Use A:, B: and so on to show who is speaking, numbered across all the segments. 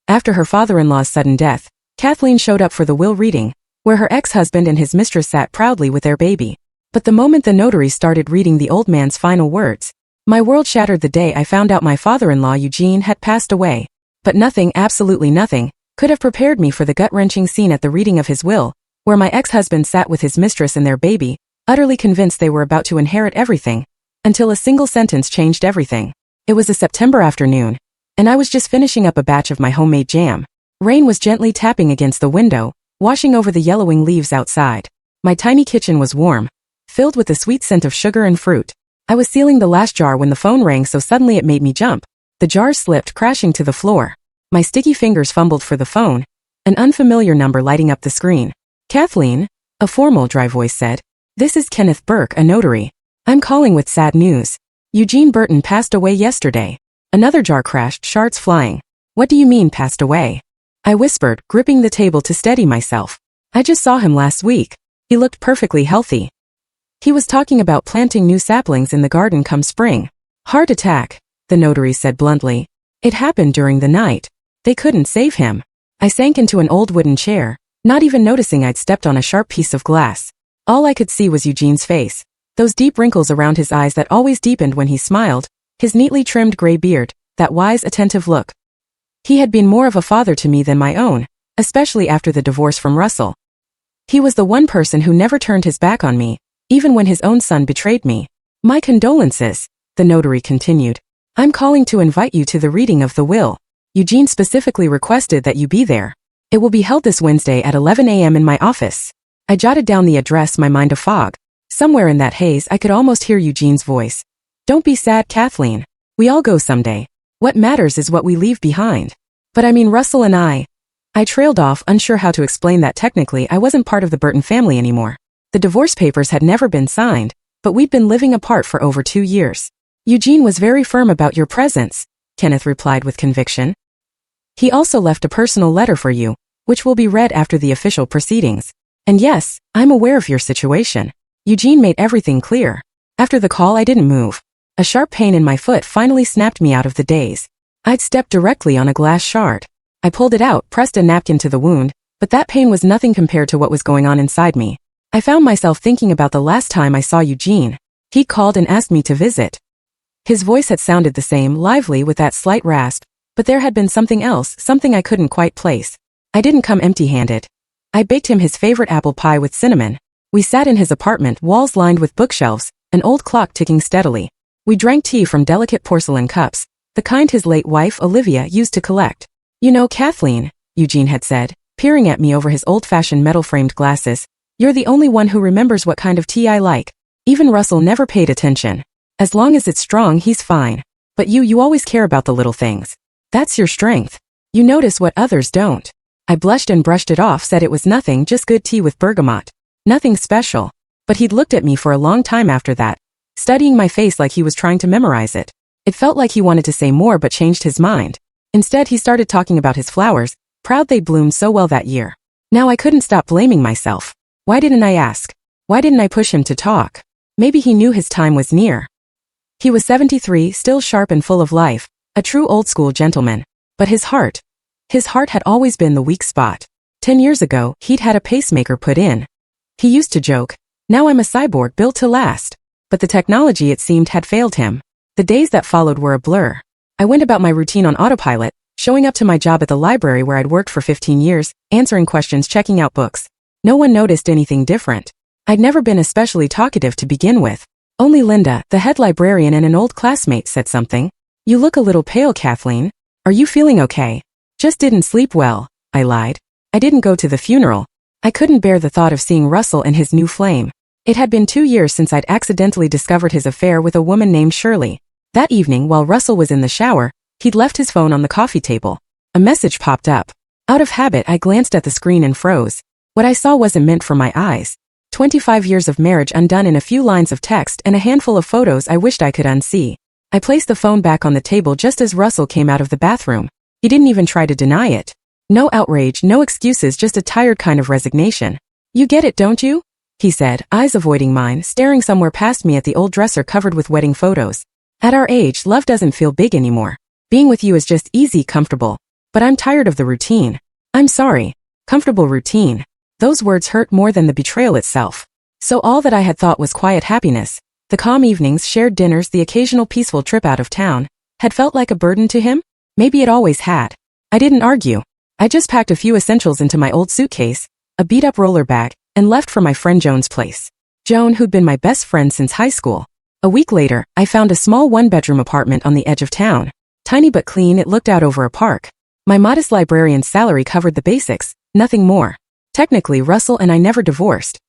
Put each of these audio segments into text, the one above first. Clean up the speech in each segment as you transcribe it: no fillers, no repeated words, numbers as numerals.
A: After her father-in-law's sudden death, Kathleen showed up for the will reading, where her ex-husband and his mistress sat proudly with their baby. But the moment the notary started reading the old man's final words, my world shattered the day I found out my father-in-law Eugene had passed away. But nothing, absolutely nothing, could have prepared me for the gut-wrenching scene at the reading of his will, where my ex-husband sat with his mistress and their baby, utterly convinced they were about to inherit everything, until a single sentence changed everything. It was a September afternoon, and I was just finishing up a batch of my homemade jam. Rain was gently tapping against the window, washing over the yellowing leaves outside. My tiny kitchen was warm, filled with the sweet scent of sugar and fruit. I was sealing the last jar when the phone rang, so suddenly it made me jump. The jar slipped, crashing to the floor. My sticky fingers fumbled for the phone, an unfamiliar number lighting up the screen. Kathleen, a formal, dry voice said. This is Kenneth Burke, a notary. I'm calling with sad news. Eugene Burton passed away yesterday. Another jar crashed, shards flying. What do you mean, passed away? I whispered, gripping the table to steady myself. I just saw him last week. He looked perfectly healthy. He was talking about planting new saplings in the garden come spring. Heart attack, the notary said bluntly. It happened during the night. They couldn't save him. I sank into an old wooden chair, not even noticing I'd stepped on a sharp piece of glass. All I could see was Eugene's face, those deep wrinkles around his eyes that always deepened when he smiled, his neatly trimmed gray beard, that wise, attentive look. He had been more of a father to me than my own, especially after the divorce from Russell. He was the one person who never turned his back on me, even when his own son betrayed me. My condolences, the notary continued. I'm calling to invite you to the reading of the will. Eugene specifically requested that you be there. It will be held this Wednesday at 11 a.m. in my office. I jotted down the address, my mind a fog. Somewhere in that haze I could almost hear Eugene's voice. Don't be sad, Kathleen. We all go someday. What matters is what we leave behind. But I mean Russell and I trailed off, unsure how to explain that technically I wasn't part of the Burton family anymore. The divorce papers had never been signed, but we'd been living apart for over 2 years. Eugene was very firm about your presence, Kenneth replied with conviction. He also left a personal letter for you, which will be read after the official proceedings. And yes, I'm aware of your situation. Eugene made everything clear. After the call I didn't move. A sharp pain in my foot finally snapped me out of the daze. I'd stepped directly on a glass shard. I pulled it out, pressed a napkin to the wound, but that pain was nothing compared to what was going on inside me. I found myself thinking about the last time I saw Eugene. He called and asked me to visit. His voice had sounded the same, lively with that slight rasp, but there had been something else, something I couldn't quite place. I didn't come empty-handed. I baked him his favorite apple pie with cinnamon. We sat in his apartment, walls lined with bookshelves, an old clock ticking steadily. We drank tea from delicate porcelain cups, the kind his late wife, Olivia, used to collect. You know, Kathleen, Eugene had said, peering at me over his old-fashioned metal-framed glasses, you're the only one who remembers what kind of tea I like. Even Russell never paid attention. As long as it's strong, he's fine. But you always care about the little things. That's your strength. You notice what others don't. I blushed and brushed it off, said it was nothing, just good tea with bergamot. Nothing special. But he'd looked at me for a long time after that, studying my face like he was trying to memorize it. It felt like he wanted to say more but changed his mind. Instead, he started talking about his flowers, proud they'd bloomed so well that year. Now I couldn't stop blaming myself. Why didn't I ask? Why didn't I push him to talk? Maybe he knew his time was near. He was 73, still sharp and full of life, a true old-school gentleman. But his heart had always been the weak spot. 10 years ago, he'd had a pacemaker put in. He used to joke, now I'm a cyborg built to last. But the technology, it seemed, had failed him. The days that followed were a blur. I went about my routine on autopilot, showing up to my job at the library where I'd worked for 15 years, answering questions, checking out books. No one noticed anything different. I'd never been especially talkative to begin with. Only Linda, the head librarian and an old classmate, said something. You look a little pale, Kathleen. Are you feeling okay? Just didn't sleep well, I lied. I didn't go to the funeral. I couldn't bear the thought of seeing Russell and his new flame. It had been 2 years since I'd accidentally discovered his affair with a woman named Shirley. That evening, while Russell was in the shower, he'd left his phone on the coffee table. A message popped up. Out of habit, I glanced at the screen and froze. What I saw wasn't meant for my eyes. 25 years of marriage undone in a few lines of text and a handful of photos I wished I could unsee. I placed the phone back on the table just as Russell came out of the bathroom. He didn't even try to deny it. No outrage, no excuses, just a tired kind of resignation. You get it, don't you? He said, eyes avoiding mine, staring somewhere past me at the old dresser covered with wedding photos. At our age, love doesn't feel big anymore. Being with you is just easy, comfortable. But I'm tired of the routine. I'm sorry. Comfortable routine. Those words hurt more than the betrayal itself. So all that I had thought was quiet happiness, the calm evenings, shared dinners, the occasional peaceful trip out of town, had felt like a burden to him? Maybe it always had. I didn't argue. I just packed a few essentials into my old suitcase, a beat-up roller bag, and left for my friend Joan's place. Joan, who'd been my best friend since high school. A week later, I found a small one-bedroom apartment on the edge of town. Tiny but clean, it looked out over a park. My modest librarian's salary covered the basics, nothing more. Technically, Russell and I never divorced.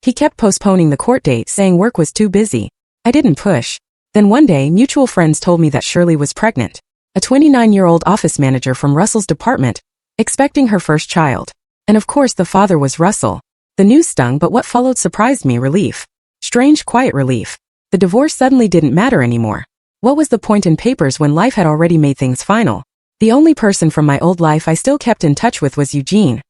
A: He kept postponing the court date, saying work was too busy. I didn't push. Then one day, mutual friends told me that Shirley was pregnant. A 29-year-old office manager from Russell's department, expecting her first child. And of course the father was Russell. The news stung, but what followed surprised me. Relief. Strange, quiet relief. The divorce suddenly didn't matter anymore. What was the point in papers when life had already made things final? The only person from my old life I still kept in touch with was Eugene.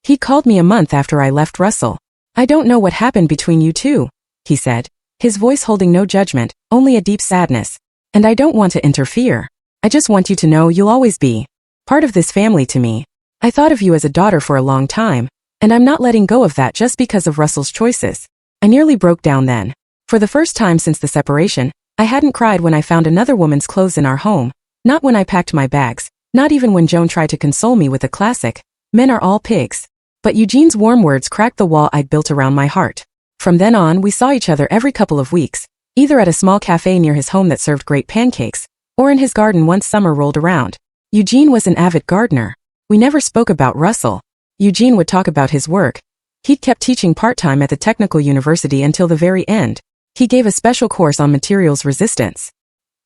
A: He called me a month after I left Russell. "I don't know what happened between you two," he said, his voice holding no judgment, only a deep sadness. "And I don't want to interfere. I just want you to know you'll always be part of this family to me. I thought of you as a daughter for a long time, and I'm not letting go of that just because of Russell's choices." I nearly broke down then. For the first time since the separation, I hadn't cried when I found another woman's clothes in our home, not when I packed my bags, not even when Joan tried to console me with a classic, "Men are all pigs." But Eugene's warm words cracked the wall I'd built around my heart. From then on, we saw each other every couple of weeks, either at a small cafe near his home that served great pancakes, or in his garden once summer rolled around. Eugene was an avid gardener. We never spoke about Russell. Eugene would talk about his work. He'd kept teaching part-time at the technical university until the very end. He gave a special course on materials resistance.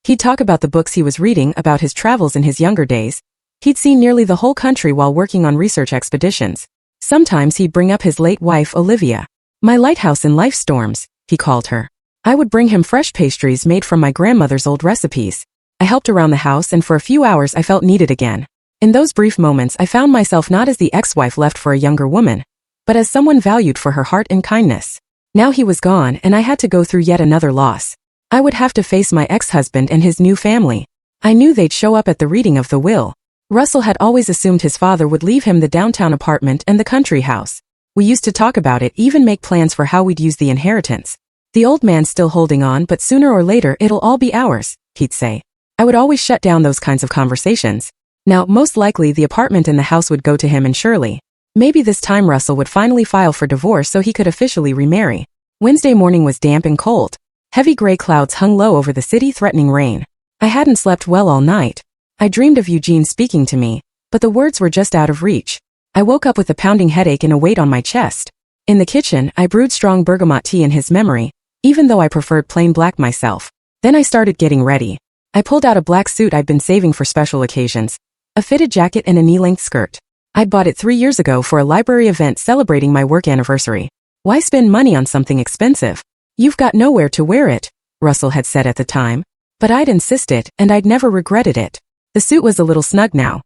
A: He'd talk about the books he was reading, about his travels in his younger days. He'd seen nearly the whole country while working on research expeditions. Sometimes he'd bring up his late wife, Olivia. "My lighthouse in life storms," he called her. I would bring him fresh pastries made from my grandmother's old recipes. I helped around the house, and for a few hours I felt needed again. In those brief moments I found myself not as the ex-wife left for a younger woman, but as someone valued for her heart and kindness. Now he was gone, and I had to go through yet another loss. I would have to face my ex-husband and his new family. I knew they'd show up at the reading of the will. Russell had always assumed his father would leave him the downtown apartment and the country house. We used to talk about it, even make plans for how we'd use the inheritance. "The old man's still holding on, but sooner or later it'll all be ours," he'd say. I would always shut down those kinds of conversations. Now, most likely the apartment and the house would go to him and Shirley. Maybe this time Russell would finally file for divorce so he could officially remarry. Wednesday morning was damp and cold. Heavy gray clouds hung low over the city, threatening rain. I hadn't slept well all night. I dreamed of Eugene speaking to me, but the words were just out of reach. I woke up with a pounding headache and a weight on my chest. In the kitchen, I brewed strong bergamot tea in his memory, even though I preferred plain black myself. Then I started getting ready. I pulled out a black suit I'd been saving for special occasions, a fitted jacket and a knee-length skirt. I'd bought it 3 years ago for a library event celebrating my work anniversary. "Why spend money on something expensive? You've got nowhere to wear it," Russell had said at the time. But I'd insisted, and I'd never regretted it. The suit was a little snug now.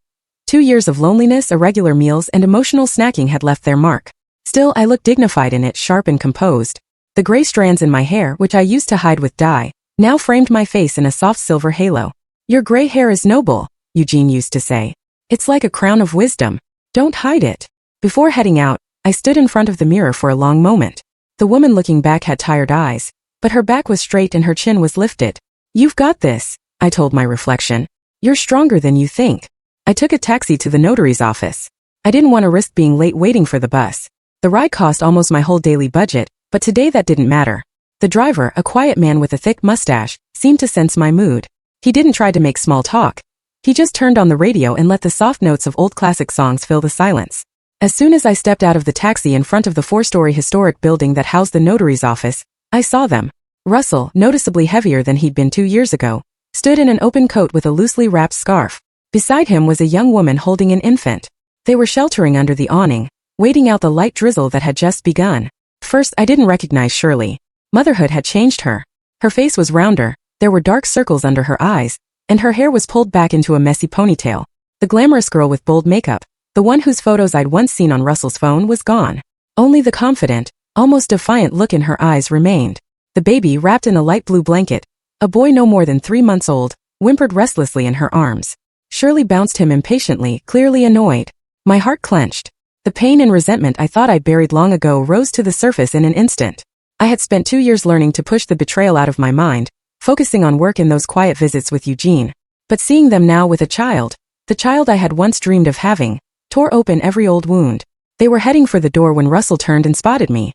A: 2 years of loneliness, irregular meals, and emotional snacking had left their mark. Still, I looked dignified in it, sharp and composed. The gray strands in my hair, which I used to hide with dye, now framed my face in a soft silver halo. "Your gray hair is noble," Eugene used to say. "It's like a crown of wisdom. Don't hide it." Before heading out, I stood in front of the mirror for a long moment. The woman looking back had tired eyes, but her back was straight and her chin was lifted. "You've got this," I told my reflection. "You're stronger than you think." I took a taxi to the notary's office. I didn't want to risk being late waiting for the bus. The ride cost almost my whole daily budget, but today that didn't matter. The driver, a quiet man with a thick mustache, seemed to sense my mood. He didn't try to make small talk. He just turned on the radio and let the soft notes of old classic songs fill the silence. As soon as I stepped out of the taxi in front of the 4-story historic building that housed the notary's office, I saw them. Russell, noticeably heavier than he'd been 2 years ago, stood in an open coat with a loosely wrapped scarf. Beside him was a young woman holding an infant. They were sheltering under the awning, waiting out the light drizzle that had just begun. First, I didn't recognize Shirley. Motherhood had changed her. Her face was rounder, there were dark circles under her eyes, and her hair was pulled back into a messy ponytail. The glamorous girl with bold makeup, the one whose photos I'd once seen on Russell's phone, was gone. Only the confident, almost defiant look in her eyes remained. The baby, wrapped in a light blue blanket, a boy no more than 3 months old, whimpered restlessly in her arms. Shirley bounced him impatiently, clearly annoyed. My heart clenched. The pain and resentment I thought I'd buried long ago rose to the surface in an instant. I had spent 2 years learning to push the betrayal out of my mind, focusing on work and those quiet visits with Eugene. But seeing them now with a child, the child I had once dreamed of having, tore open every old wound. They were heading for the door when Russell turned and spotted me.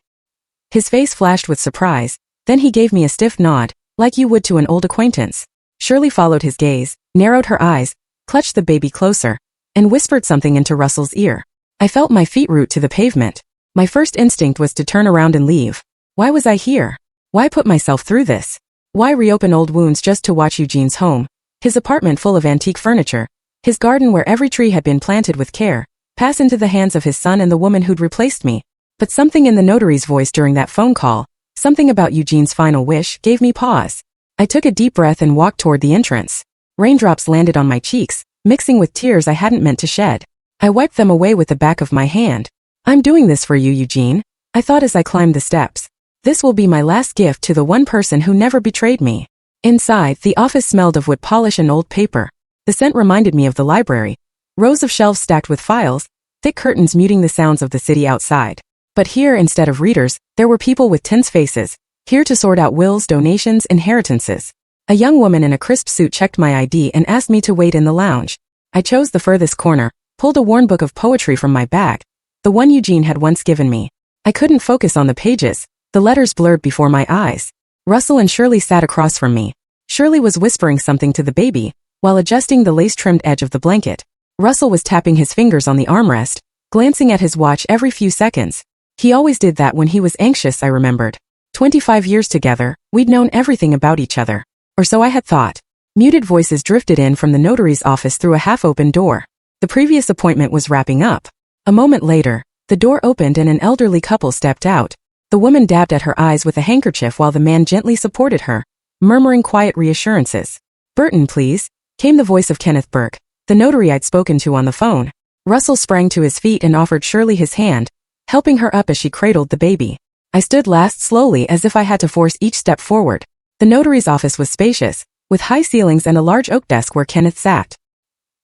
A: His face flashed with surprise, then he gave me a stiff nod, like you would to an old acquaintance. Shirley followed his gaze, narrowed her eyes, clutched the baby closer, and whispered something into Russell's ear. I felt my feet root to the pavement. My first instinct was to turn around and leave. Why was I here? Why put myself through this? Why reopen old wounds just to watch Eugene's home, his apartment full of antique furniture, his garden where every tree had been planted with care, pass into the hands of his son and the woman who'd replaced me? But something in the notary's voice during that phone call, something about Eugene's final wish, gave me pause. I took a deep breath and walked toward the entrance. Raindrops landed on my cheeks, mixing with tears I hadn't meant to shed. I wiped them away with the back of my hand. I'm doing this for you, Eugene, I thought as I climbed the steps. This will be my last gift to the one person who never betrayed me. Inside, the office smelled of wood polish and old paper. The scent reminded me of the library. Rows of shelves stacked with files, thick curtains muting the sounds of the city outside. But here, instead of readers, there were people with tense faces, here to sort out wills, donations, inheritances. A young woman in a crisp suit checked my ID and asked me to wait in the lounge. I chose the furthest corner, pulled a worn book of poetry from my bag, the one Eugene had once given me. I couldn't focus on the pages, the letters blurred before my eyes. Russell and Shirley sat across from me. Shirley was whispering something to the baby, while adjusting the lace-trimmed edge of the blanket. Russell was tapping his fingers on the armrest, glancing at his watch every few seconds. He always did that when he was anxious, I remembered. 25 years together, we'd known everything about each other. Or so I had thought. Muted voices drifted in from the notary's office through a half-open door. The previous appointment was wrapping up. A moment later, the door opened and an elderly couple stepped out. The woman dabbed at her eyes with a handkerchief while the man gently supported her, murmuring quiet reassurances. "Burton, please," came the voice of Kenneth Burke, the notary I'd spoken to on the phone. Russell sprang to his feet and offered Shirley his hand, helping her up as she cradled the baby. I stood last slowly as if I had to force each step forward. The notary's office was spacious, with high ceilings and a large oak desk where Kenneth sat.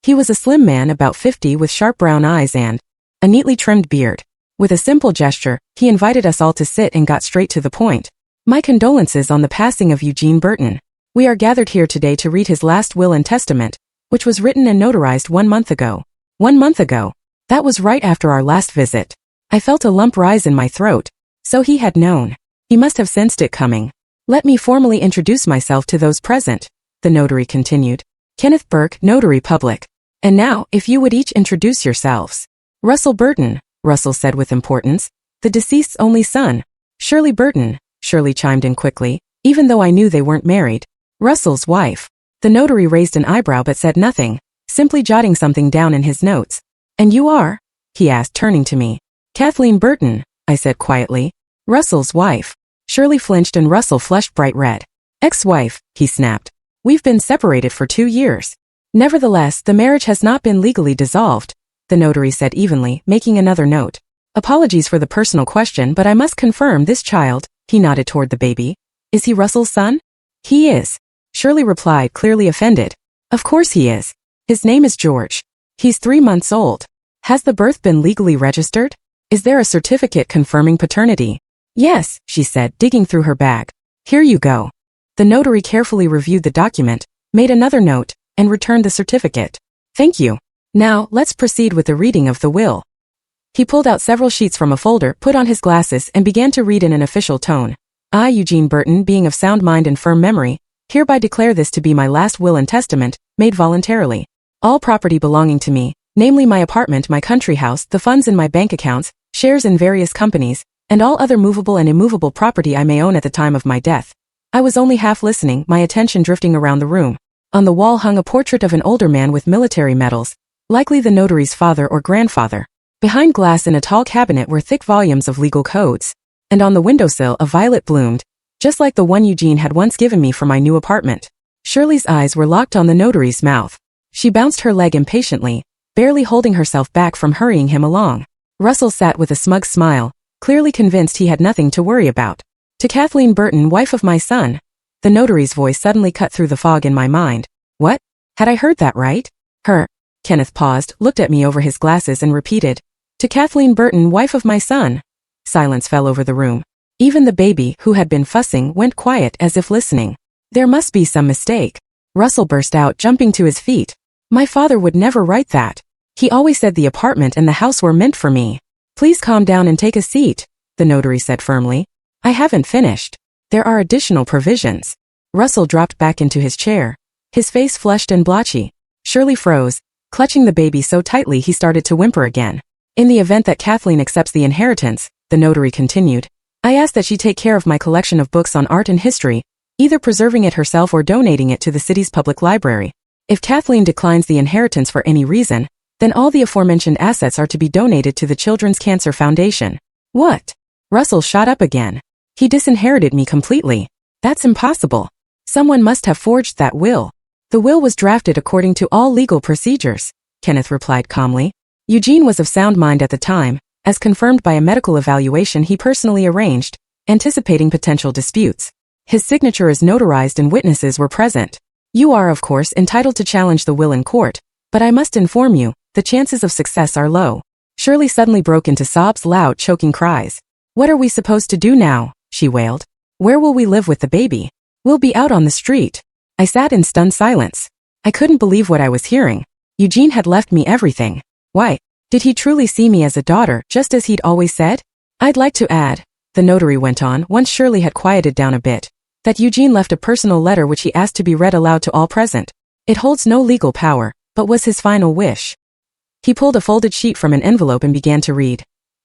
A: He was a slim man about 50 with sharp brown eyes and a neatly trimmed beard. With a simple gesture, he invited us all to sit and got straight to the point. "My condolences on the passing of Eugene Burton. We are gathered here today to read his last will and testament, which was written and notarized 1 month ago. 1 month ago. That was right after our last visit." I felt a lump rise in my throat. So he had known. He must have sensed it coming. "Let me formally introduce myself to those present," the notary continued. "Kenneth Burke, Notary Public. And now, if you would each introduce yourselves." "Russell Burton," Russell said with importance, "the deceased's only son." "Shirley Burton," Shirley chimed in quickly, even though I knew they weren't married. "Russell's wife." The notary raised an eyebrow but said nothing, simply jotting something down in his notes. "And you are?" he asked, turning to me. "Kathleen Burton," I said quietly. "Russell's wife." Shirley flinched and Russell flushed bright red. "Ex-wife," he snapped. "We've been separated for 2 years. Nevertheless, the marriage has not been legally dissolved," the notary said evenly, making another note. "Apologies for the personal question, but I must confirm this child," he nodded toward the baby. "Is he Russell's son?" "He is," Shirley replied, clearly offended. "Of course he is. His name is George. He's 3 months old. Has the birth been legally registered? Is there a certificate confirming paternity?" "Yes," she said, digging through her bag. "Here you go." The notary carefully reviewed the document, made another note, and returned the certificate. "Thank you. Now, let's proceed with the reading of the will." He pulled out several sheets from a folder, put on his glasses, and began to read in an official tone. "I, Eugene Burton, being of sound mind and firm memory, hereby declare this to be my last will and testament, made voluntarily. All property belonging to me, namely my apartment, my country house, the funds in my bank accounts, shares in various companies, and all other movable and immovable property I may own at the time of my death." I was only half listening, my attention drifting around the room. On the wall hung a portrait of an older man with military medals, likely the notary's father or grandfather. Behind glass in a tall cabinet were thick volumes of legal codes. And on the windowsill a violet bloomed, just like the one Eugene had once given me for my new apartment. Shirley's eyes were locked on the notary's mouth. She bounced her leg impatiently, barely holding herself back from hurrying him along. Russell sat with a smug smile, clearly convinced he had nothing to worry about. "To Kathleen Burton, wife of my son." The notary's voice suddenly cut through the fog in my mind. What? Had I heard that right? Her. Kenneth paused, looked at me over his glasses and repeated. To Kathleen Burton, wife of my son. Silence fell over the room. Even the baby, who had been fussing, went quiet as if listening. There must be some mistake. Russell burst out, jumping to his feet. My father would never write that. He always said the apartment and the house were meant for me. Please calm down and take a seat, the notary said firmly. I haven't finished. There are additional provisions. Russell dropped back into his chair. His face flushed and blotchy. Shirley froze, clutching the baby so tightly he started to whimper again. In the event that Kathleen accepts the inheritance, the notary continued, I ask that she take care of my collection of books on art and history, either preserving it herself or donating it to the city's public library. If Kathleen declines the inheritance for any reason, then all the aforementioned assets are to be donated to the Children's Cancer Foundation. What? Russell shot up again. He disinherited me completely. That's impossible. Someone must have forged that will. The will was drafted according to all legal procedures, Kenneth replied calmly. Eugene was of sound mind at the time, as confirmed by a medical evaluation he personally arranged, anticipating potential disputes. His signature is notarized and witnesses were present. You are, of course, entitled to challenge the will in court, but I must inform you, the chances of success are low. Shirley suddenly broke into sobs, loud, choking cries. What are we supposed to do now? She wailed. Where will we live with the baby? We'll be out on the street. I sat in stunned silence. I couldn't believe what I was hearing. Eugene had left me everything. Why? Did he truly see me as a daughter, just as he'd always said? I'd like to add, the notary went on once Shirley had quieted down a bit, that Eugene left a personal letter which he asked to be read aloud to all present. It holds no legal power, but was his final wish. He pulled a folded sheet from an envelope and began to read.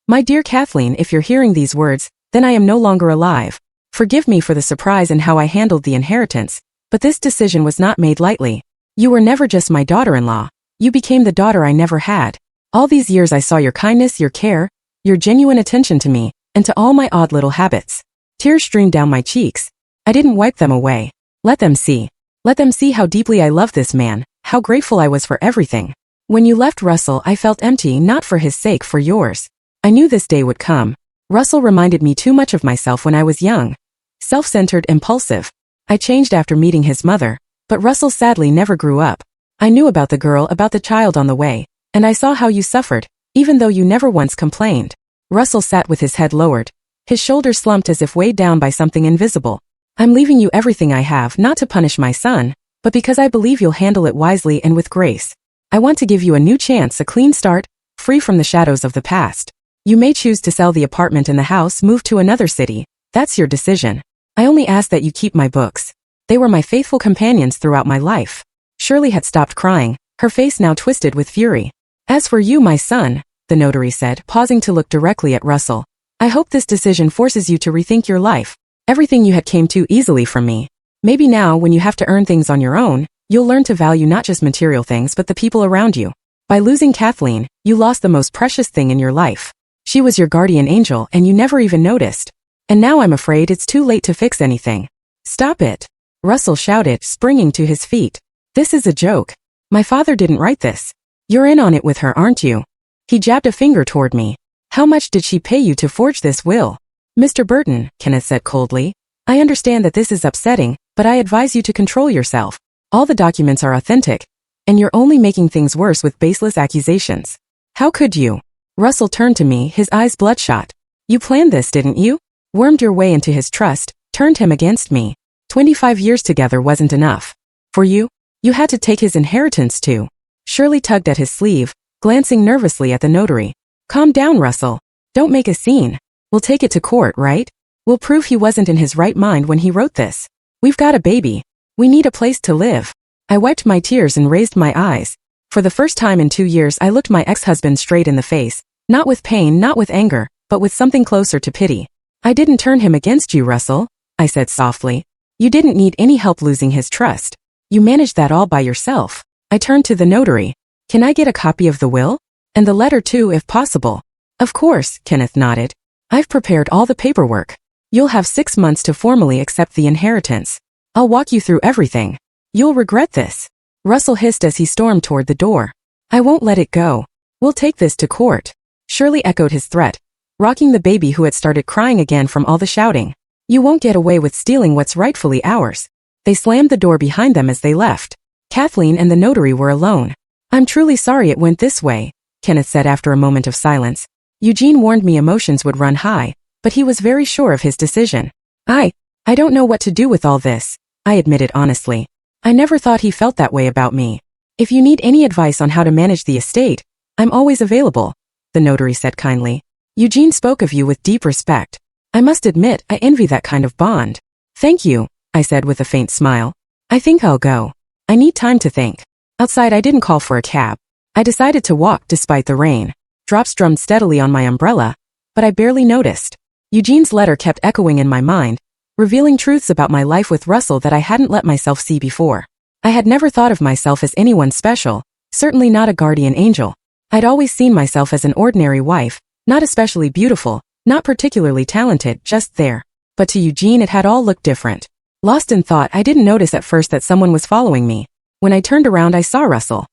A: My dear Kathleen, if you're hearing these words, then I am no longer alive. Forgive me for the surprise and how I handled the inheritance, but this decision was not made lightly. You were never just my daughter-in-law. You became the daughter I never had. All these years I saw your kindness, your care, your genuine attention to me, and to all my odd little habits. Tears streamed down my cheeks. I didn't wipe them away. Let them see. Let them see how deeply I love this man, how grateful I was for everything. When you left Russell, I felt empty, not for his sake, for yours. I knew this day would come. Russell reminded me too much of myself when I was young. Self-centered, impulsive. I changed after meeting his mother, but Russell sadly never grew up. I knew about the girl, about the child on the way, and I saw how you suffered, even though you never once complained. Russell sat with his head lowered. His shoulders slumped as if weighed down by something invisible. I'm leaving you everything I have, not to punish my son, but because I believe you'll handle it wisely and with grace. I want to give you a new chance, a clean start, free from the shadows of the past. You may choose to sell the apartment and the house, move to another city. That's your decision. I only ask that you keep my books. They were my faithful companions throughout my life. Shirley had stopped crying, her face now twisted with fury. As for you, my son, the notary said, pausing to look directly at Russell, I hope this decision forces you to rethink your life. Everything you had came too easily from me. Maybe now, when you have to earn things on your own, you'll learn to value not just material things but the people around you. By losing Kathleen, you lost the most precious thing in your life. She was your guardian angel and you never even noticed. And now I'm afraid it's too late to fix anything. Stop it! Russell shouted, springing to his feet. This is a joke. My father didn't write this. You're in on it with her, aren't you? He jabbed a finger toward me. How much did she pay you to forge this will? Mr. Burton, Kenneth said coldly, I understand that this is upsetting, but I advise you to control yourself. All the documents are authentic, and you're only making things worse with baseless accusations. How could you? Russell turned to me, his eyes bloodshot. You planned this, didn't you? Wormed your way into his trust, turned him against me. 25 years together wasn't enough. For you, you had to take his inheritance too. Shirley tugged at his sleeve, glancing nervously at the notary. Calm down, Russell. Don't make a scene. We'll take it to court, right? We'll prove he wasn't in his right mind when he wrote this. We've got a baby. We need a place to live. I wiped my tears and raised my eyes. For the first time in 2 years I looked my ex-husband straight in the face, not with pain, not with anger, but with something closer to pity. I didn't turn him against you, Russell, I said softly. You didn't need any help losing his trust. You managed that all by yourself. I turned to the notary. Can I get a copy of the will? And the letter too, if possible. Of course, Kenneth nodded. I've prepared all the paperwork. You'll have 6 months to formally accept the inheritance. I'll walk you through everything. You'll regret this. Russell hissed as he stormed toward the door. I won't let it go. We'll take this to court. Shirley echoed his threat, rocking the baby who had started crying again from all the shouting. You won't get away with stealing what's rightfully ours. They slammed the door behind them as they left. Kathleen and the notary were alone. I'm truly sorry it went this way, Kenneth said after a moment of silence. Eugene warned me emotions would run high, but he was very sure of his decision. I don't know what to do with all this, I admitted honestly. I never thought he felt that way about me. If you need any advice on how to manage the estate, I'm always available, the notary said kindly. Eugene spoke of you with deep respect. I must admit, I envy that kind of bond. Thank you, I said with a faint smile. I think I'll go. I need time to think. Outside I didn't call for a cab. I decided to walk despite the rain. Drops drummed steadily on my umbrella, but I barely noticed. Eugene's letter kept echoing in my mind, revealing truths about my life with Russell that I hadn't let myself see before. I had never thought of myself as anyone special, certainly not a guardian angel. I'd always seen myself as an ordinary wife, not especially beautiful, not particularly talented, just there. But to Eugene it had all looked different. Lost in thought, I didn't notice at first that someone was following me. When I turned around I saw Russell.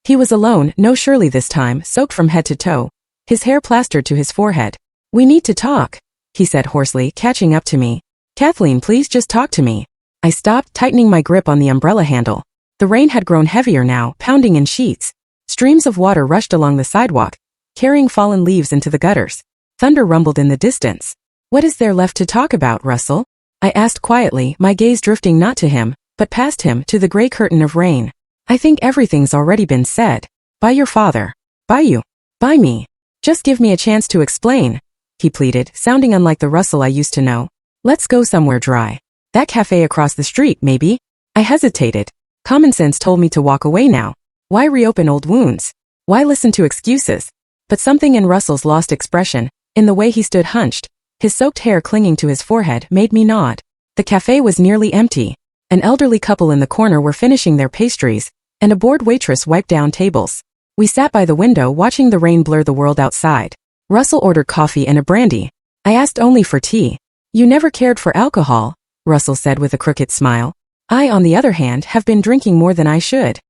A: He was alone, no Shirley this time, soaked from head to toe, his hair plastered to his forehead. We need to talk, he said hoarsely, catching up to me. Kathleen, please just talk to me. I stopped, tightening my grip on the umbrella handle. The rain had grown heavier now, pounding in sheets. Streams of water rushed along the sidewalk, carrying fallen leaves into the gutters. Thunder rumbled in the distance. What is there left to talk about, Russell? I asked quietly, my gaze drifting not to him, but past him to the gray curtain of rain. I think everything's already been said. By your father. By you. By me. Just give me a chance to explain, he pleaded, sounding unlike the Russell I used to know. Let's go somewhere dry. That cafe across the street, maybe? I hesitated. Common sense told me to walk away now. Why reopen old wounds? Why listen to excuses? But something in Russell's lost expression, in the way he stood hunched, his soaked hair clinging to his forehead, made me nod. The cafe was nearly empty. An elderly couple in the corner were finishing their pastries, and a bored waitress wiped down tables. We sat by the window watching the rain blur the world outside. Russell ordered coffee and a brandy. I asked only for tea. You never cared for alcohol, Russell said with a crooked smile. I, on the other hand, have been drinking more than I should.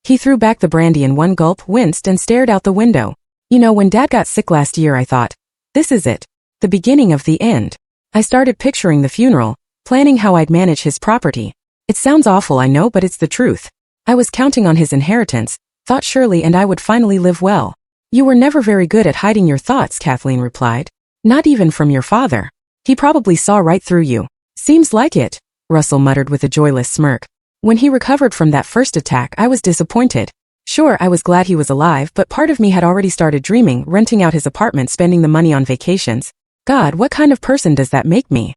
A: He threw back the brandy in one gulp, winced and stared out the window. You know, when Dad got sick last year I thought, this is it. The beginning of the end. I started picturing the funeral, planning how I'd manage his property. It sounds awful, I know, but it's the truth. I was counting on his inheritance, thought Shirley and I would finally live well. You were never very good at hiding your thoughts, Kathleen replied. Not even from your father. He probably saw right through you. Seems like it, Russell muttered with a joyless smirk. When he recovered from that first attack, I was disappointed. Sure, I was glad he was alive, but part of me had already started dreaming, renting out his apartment, spending the money on vacations. God, what kind of person does that make me?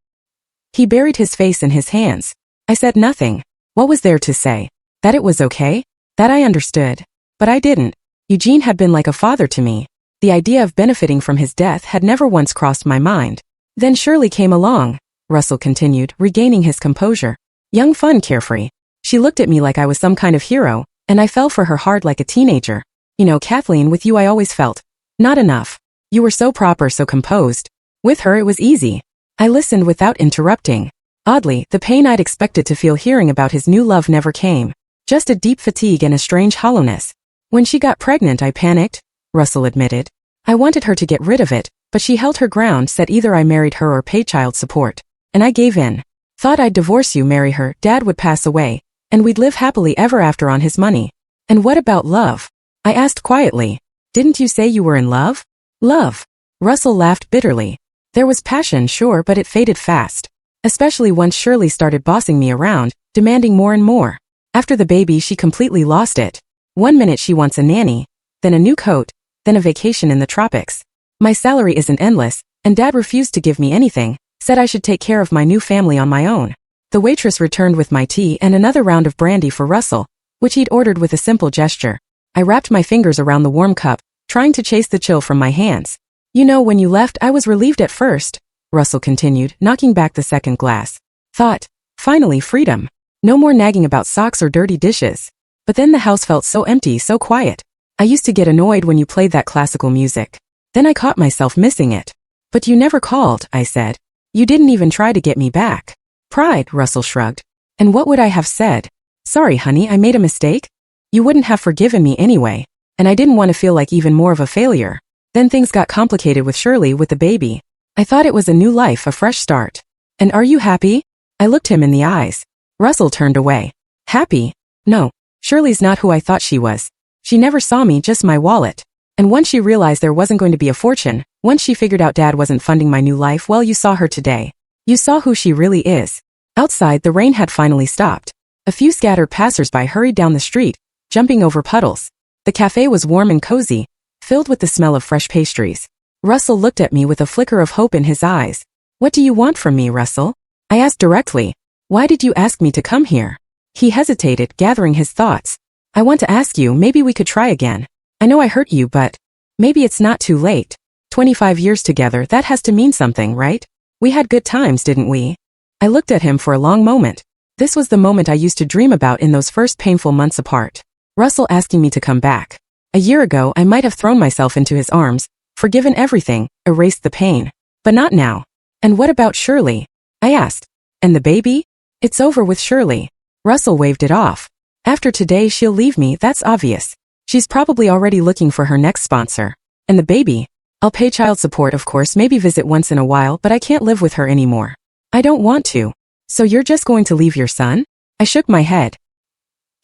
A: He buried his face in his hands. I said nothing. What was there to say? That it was okay? That I understood. But I didn't. Eugene had been like a father to me. The idea of benefiting from his death had never once crossed my mind. Then Shirley came along, Russell continued, regaining his composure. Young, fun, carefree. She looked at me like I was some kind of hero, and I fell for her hard like a teenager. You know, Kathleen, with you I always felt not enough. You were so proper, so composed. With her it was easy. I listened without interrupting. Oddly, the pain I'd expected to feel hearing about his new love never came. Just a deep fatigue and a strange hollowness. When she got pregnant I panicked, Russell admitted. I wanted her to get rid of it, but she held her ground, said either I married her or paid child support. And I gave in. Thought I'd divorce you, marry her, Dad would pass away, and we'd live happily ever after on his money. And what about love? I asked quietly. Didn't you say you were in love? Love. Russell laughed bitterly. There was passion, sure, but it faded fast. Especially once Shirley started bossing me around, demanding more and more. After the baby she completely lost it. One minute she wants a nanny, then a new coat, then a vacation in the tropics. My salary isn't endless, and Dad refused to give me anything, said I should take care of my new family on my own. The waitress returned with my tea and another round of brandy for Russell, which he'd ordered with a simple gesture. I wrapped my fingers around the warm cup, trying to chase the chill from my hands. You know, when you left I was relieved at first, Russell continued, knocking back the second glass. Thought, finally freedom. No more nagging about socks or dirty dishes. But then the house felt so empty, so quiet. I used to get annoyed when you played that classical music. Then I caught myself missing it. But you never called, I said. You didn't even try to get me back. Pride, Russell shrugged. And what would I have said? Sorry, honey, I made a mistake? You wouldn't have forgiven me anyway. And I didn't want to feel like even more of a failure. Then things got complicated with Shirley, with the baby. I thought it was a new life, a fresh start. And are you happy? I looked him in the eyes. Russell turned away. Happy? No. Shirley's not who I thought she was. She never saw me, just my wallet. And once she realized there wasn't going to be a fortune, once she figured out Dad wasn't funding my new life, well, you saw her today. You saw who she really is. Outside, the rain had finally stopped. A few scattered passersby hurried down the street, jumping over puddles. The cafe was warm and cozy, filled with the smell of fresh pastries. Russell looked at me with a flicker of hope in his eyes. What do you want from me, Russell? I asked directly. Why did you ask me to come here? He hesitated, gathering his thoughts. I want to ask you, maybe we could try again. I know I hurt you, but maybe it's not too late. 25 years together, that has to mean something, right? We had good times, didn't we? I looked at him for a long moment. This was the moment I used to dream about in those first painful months apart. Russell asking me to come back. A year ago, I might have thrown myself into his arms, forgiven everything, erased the pain. But not now. And what about Shirley? I asked. And the baby? It's over with Shirley. Russell waved it off. After today, she'll leave me, that's obvious. She's probably already looking for her next sponsor. And the baby? I'll pay child support, of course, maybe visit once in a while, but I can't live with her anymore. I don't want to. So you're just going to leave your son? I shook my head.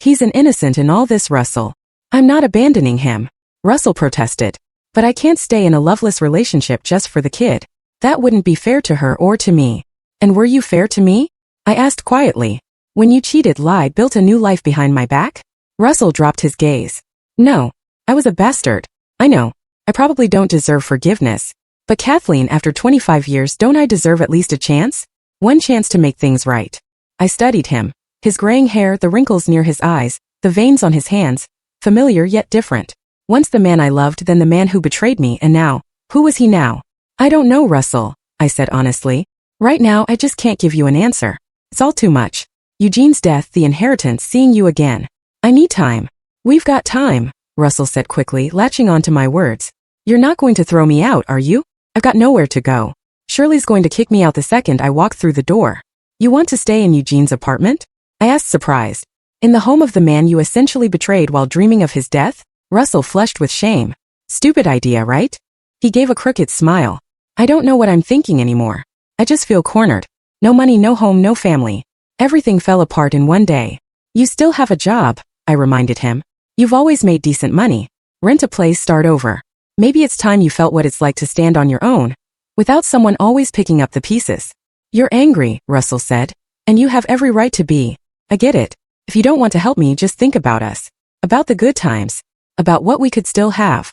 A: He's an innocent in all this, Russell. I'm not abandoning him. Russell protested. But I can't stay in a loveless relationship just for the kid. That wouldn't be fair to her or to me. And were you fair to me? I asked quietly. When you cheated, lied, built a new life behind my back? Russell dropped his gaze. No. I was a bastard. I know. I probably don't deserve forgiveness. But Kathleen, after 25 years, don't I deserve at least a chance? One chance to make things right. I studied him. His graying hair, the wrinkles near his eyes, the veins on his hands, familiar yet different. Once the man I loved, then the man who betrayed me, and now, who was he now? I don't know, Russell, I said honestly. Right now, I just can't give you an answer. It's all too much. Eugene's death, the inheritance, seeing you again. I need time. We've got time, Russell said quickly, latching on to my words. You're not going to throw me out, are you? I've got nowhere to go. Shirley's going to kick me out the second I walk through the door. You want to stay in Eugene's apartment? I asked, surprised. In the home of the man you essentially betrayed while dreaming of his death? Russell flushed with shame. Stupid idea, right? He gave a crooked smile. I don't know what I'm thinking anymore. I just feel cornered. No money, no home, no family. Everything fell apart in one day. You still have a job, I reminded him. You've always made decent money. Rent a place, start over. Maybe it's time you felt what it's like to stand on your own, without someone always picking up the pieces. You're angry, Russell said. And you have every right to be. I get it. If you don't want to help me, just think about us. About the good times. About what we could still have.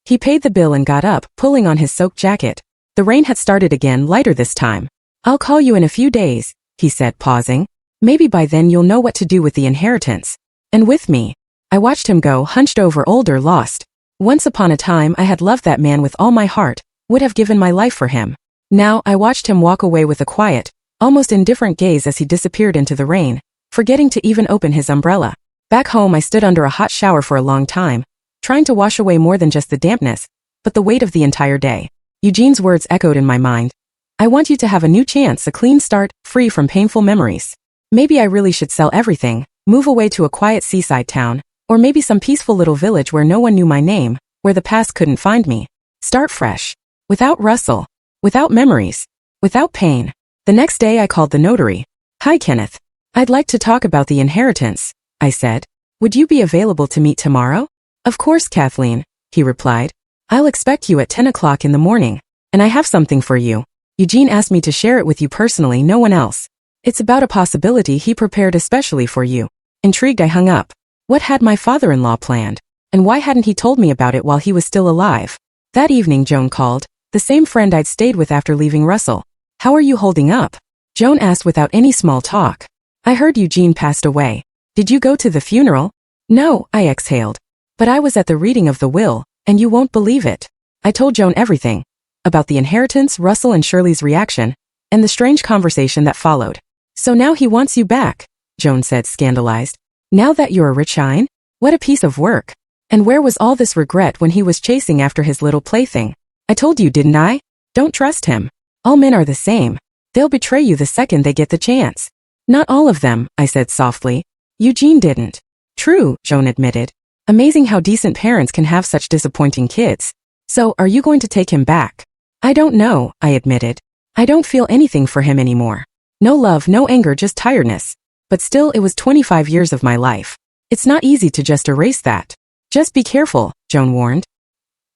A: He paid the bill and got up, pulling on his soaked jacket. The rain had started again, lighter this time. I'll call you in a few days, he said, pausing. Maybe by then you'll know what to do with the inheritance. And with me. I watched him go, hunched over, older, lost. Once upon a time, I had loved that man with all my heart, would have given my life for him. Now, I watched him walk away with a quiet, almost indifferent gaze as he disappeared into the rain, forgetting to even open his umbrella. Back home, I stood under a hot shower for a long time, trying to wash away more than just the dampness, but the weight of the entire day. Eugene's words echoed in my mind. I want you to have a new chance, a clean start, free from painful memories. Maybe I really should sell everything, move away to a quiet seaside town, or maybe some peaceful little village where no one knew my name, where the past couldn't find me. Start fresh. Without Russell. Without memories. Without pain. The next day I called the notary. Hi, Kenneth. I'd like to talk about the inheritance, I said. Would you be available to meet tomorrow? Of course, Kathleen, he replied. I'll expect you at 10 o'clock in the morning. And I have something for you. Eugene asked me to share it with you personally, no one else. It's about a possibility he prepared especially for you. Intrigued, I hung up. What had my father-in-law planned? And why hadn't he told me about it while he was still alive? That evening Joan called, the same friend I'd stayed with after leaving Russell. How are you holding up? Joan asked without any small talk. I heard Eugene passed away. Did you go to the funeral? No, I exhaled. But I was at the reading of the will, and you won't believe it. I told Joan everything. About the inheritance, Russell and Shirley's reaction, and the strange conversation that followed. So now he wants you back, Joan said, scandalized. Now that you're a Richine? What a piece of work. And where was all this regret when he was chasing after his little plaything? I told you, didn't I? Don't trust him. All men are the same. They'll betray you the second they get the chance. Not all of them, I said softly. Eugene didn't. True, Joan admitted. Amazing how decent parents can have such disappointing kids. So, are you going to take him back? I don't know, I admitted. I don't feel anything for him anymore. No love, no anger, just tiredness. But still, it was 25 years of my life. It's not easy to just erase that. Just be careful, Joan warned.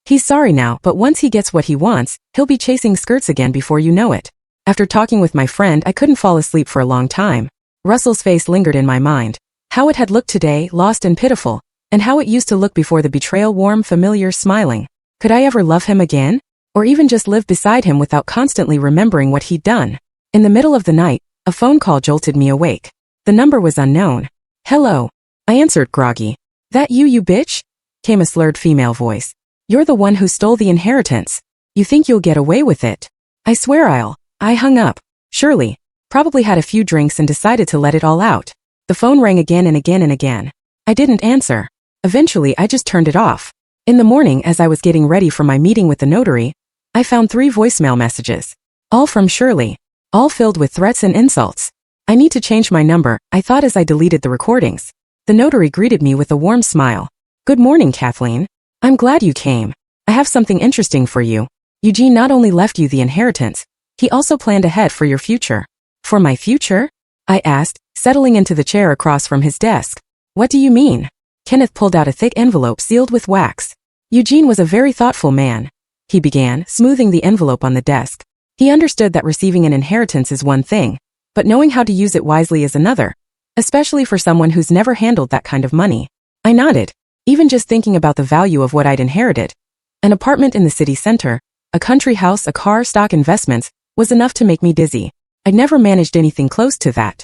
A: He's sorry now, but once he gets what he wants, he'll be chasing skirts again before you know it. After talking with my friend, I couldn't fall asleep for a long time. Russell's face lingered in my mind. How it had looked today, lost and pitiful, and how it used to look before the betrayal, warm, familiar, smiling. Could I ever love him again? Or even just live beside him without constantly remembering what he'd done? In the middle of the night, a phone call jolted me awake. The number was unknown. Hello. I answered groggy. That you bitch? Came a slurred female voice. You're the one who stole the inheritance. You think you'll get away with it? I swear I hung up. Surely. Probably had a few drinks and decided to let it all out. The phone rang again and again and again. I didn't answer. Eventually, I just turned it off. In the morning, as I was getting ready for my meeting with the notary, I found 3 voicemail messages. All from Shirley. All filled with threats and insults. I need to change my number, I thought as I deleted the recordings. The notary greeted me with a warm smile. Good morning, Kathleen. I'm glad you came. I have something interesting for you. Eugene not only left you the inheritance, he also planned ahead for your future. For my future? I asked, settling into the chair across from his desk. What do you mean? Kenneth pulled out a thick envelope sealed with wax. Eugene was a very thoughtful man. He began, smoothing the envelope on the desk. He understood that receiving an inheritance is one thing, but knowing how to use it wisely is another, especially for someone who's never handled that kind of money. I nodded, even just thinking about the value of what I'd inherited. An apartment in the city center, a country house, a car, stock investments, was enough to make me dizzy. I'd never managed anything close to that.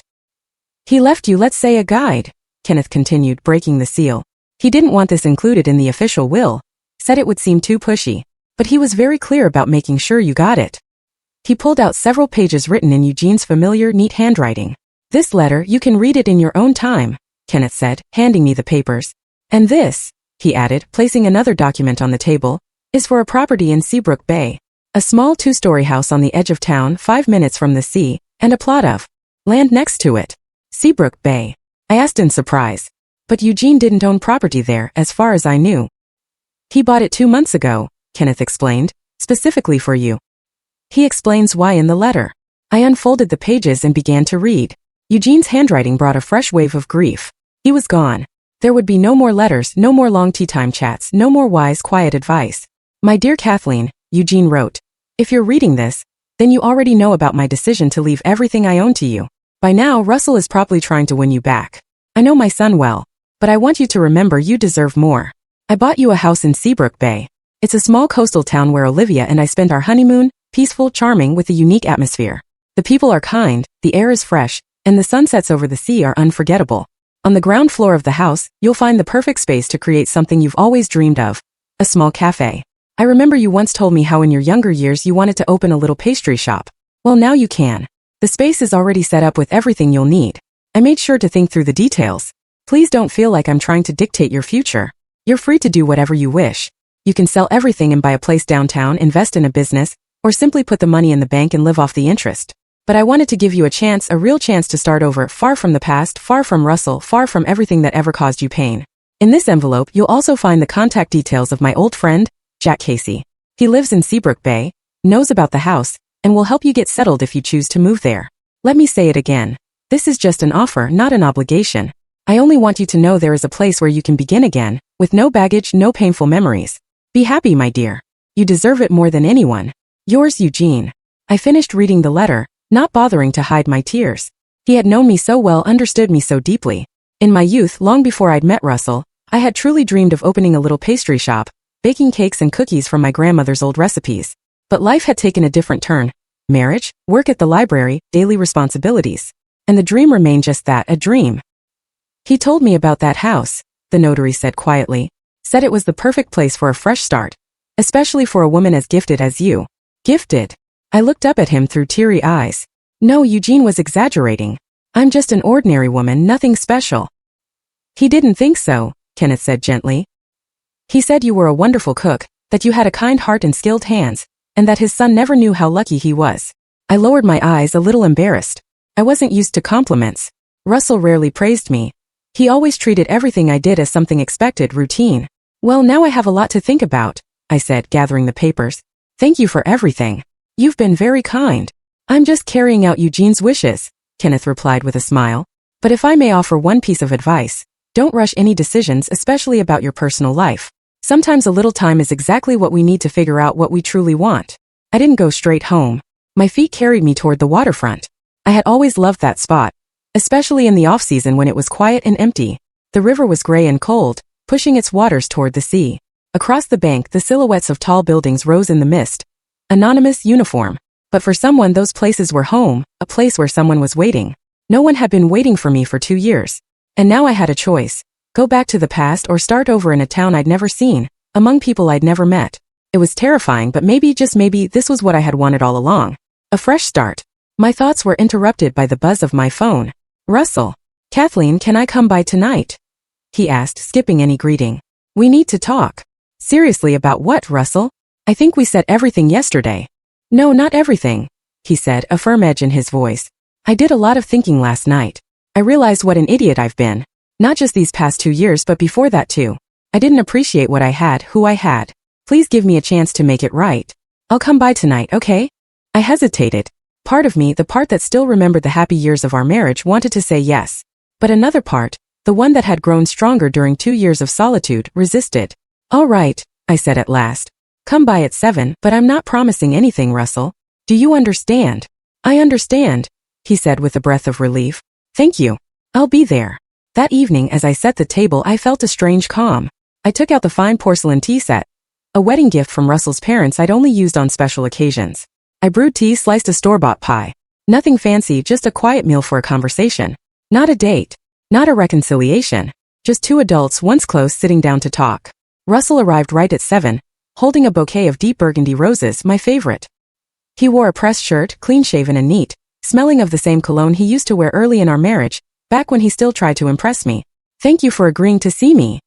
A: He left you, let's say, a guide, Kenneth continued, breaking the seal. He didn't want this included in the official will, said it would seem too pushy, but he was very clear about making sure you got it. He pulled out several pages written in Eugene's familiar, neat handwriting. This letter, you can read it in your own time, Kenneth said, handing me the papers. And this, he added, placing another document on the table, is for a property in Seabrook Bay. A small 2-story house on the edge of town, 5 minutes from the sea, and a plot of land next to it. Seabrook Bay. I asked in surprise. But Eugene didn't own property there, as far as I knew. He bought it 2 months ago, Kenneth explained, specifically for you. He explains why in the letter. I unfolded the pages and began to read. Eugene's handwriting brought a fresh wave of grief. He was gone. There would be no more letters, no more long tea time chats, no more wise, quiet advice. My dear Kathleen, Eugene wrote, if you're reading this, then you already know about my decision to leave everything I own to you. By now, Russell is probably trying to win you back. I know my son well, but I want you to remember you deserve more. I bought you a house in Seabrook Bay. It's a small coastal town where Olivia and I spent our honeymoon, peaceful, charming, with a unique atmosphere. The people are kind, the air is fresh, and the sunsets over the sea are unforgettable. On the ground floor of the house, you'll find the perfect space to create something you've always dreamed of. A small cafe. I remember you once told me how in your younger years you wanted to open a little pastry shop. Well, now you can. The space is already set up with everything you'll need. I made sure to think through the details. Please don't feel like I'm trying to dictate your future. You're free to do whatever you wish. You can sell everything and buy a place downtown, invest in a business, or simply put the money in the bank and live off the interest. But I wanted to give you a chance, a real chance to start over, far from the past, far from Russell, far from everything that ever caused you pain. In this envelope, you'll also find the contact details of my old friend, Jack Casey. He lives in Seabrook Bay, knows about the house, and will help you get settled if you choose to move there. Let me say it again. This is just an offer, not an obligation. I only want you to know there is a place where you can begin again, with no baggage, no painful memories. Be happy, my dear. You deserve it more than anyone. Yours, Eugene. I finished reading the letter, not bothering to hide my tears. He had known me so well, understood me so deeply. In my youth, long before I'd met Russell, I had truly dreamed of opening a little pastry shop, baking cakes and cookies from my grandmother's old recipes. But life had taken a different turn. Marriage, work at the library, daily responsibilities. And the dream remained just that, a dream. He told me about that house, the notary said quietly. Said it was the perfect place for a fresh start. Especially for a woman as gifted as you. Gifted? I looked up at him through teary eyes. No, Eugene was exaggerating. I'm just an ordinary woman, nothing special. He didn't think so, Kenneth said gently. He said you were a wonderful cook, that you had a kind heart and skilled hands, and that his son never knew how lucky he was. I lowered my eyes, a little embarrassed. I wasn't used to compliments. Russell rarely praised me. He always treated everything I did as something expected, routine. Well, now I have a lot to think about, I said, gathering the papers. Thank you for everything. You've been very kind. I'm just carrying out Eugene's wishes, Kenneth replied with a smile. But if I may offer one piece of advice, Don't rush any decisions, especially about your personal life. Sometimes a little time is exactly what we need to figure out what we truly want. I didn't go straight home. My feet carried me toward the waterfront. I had always loved that spot, especially in the off-season when it was quiet and empty. The river was gray and cold, pushing its waters toward the sea. Across the bank, the silhouettes of tall buildings rose in the mist. Anonymous, uniform. But for someone, those places were home, a place where someone was waiting. No one had been waiting for me for 2 years. And now I had a choice. Go back to the past or start over in a town I'd never seen, among people I'd never met. It was terrifying, but maybe, just maybe, this was what I had wanted all along. A fresh start. My thoughts were interrupted by the buzz of my phone. Russell. Kathleen, can I come by tonight? He asked, skipping any greeting. We need to talk. Seriously, about what, Russell? I think we said everything yesterday. No, not everything, he said, a firm edge in his voice. I did a lot of thinking last night. I realized what an idiot I've been. Not just these past 2 years, but before that too. I didn't appreciate what I had, who I had. Please give me a chance to make it right. I'll come by tonight, okay? I hesitated. Part of me, the part that still remembered the happy years of our marriage, wanted to say yes. But another part, the one that had grown stronger during 2 years of solitude, resisted. All right, I said at last. Come by at 7, but I'm not promising anything, Russell. Do you understand? I understand, he said with a breath of relief. Thank you. I'll be there. That evening, as I set the table, I felt a strange calm. I took out the fine porcelain tea set, a wedding gift from Russell's parents I'd only used on special occasions. I brewed tea, sliced a store-bought pie. Nothing fancy, just a quiet meal for a conversation. Not a date. Not a reconciliation. Just 2 adults, once close, sitting down to talk. Russell arrived right at 7, holding a bouquet of deep burgundy roses, my favorite. He wore a pressed shirt, clean-shaven and neat, smelling of the same cologne he used to wear early in our marriage, back when he still tried to impress me. Thank you for agreeing to see me,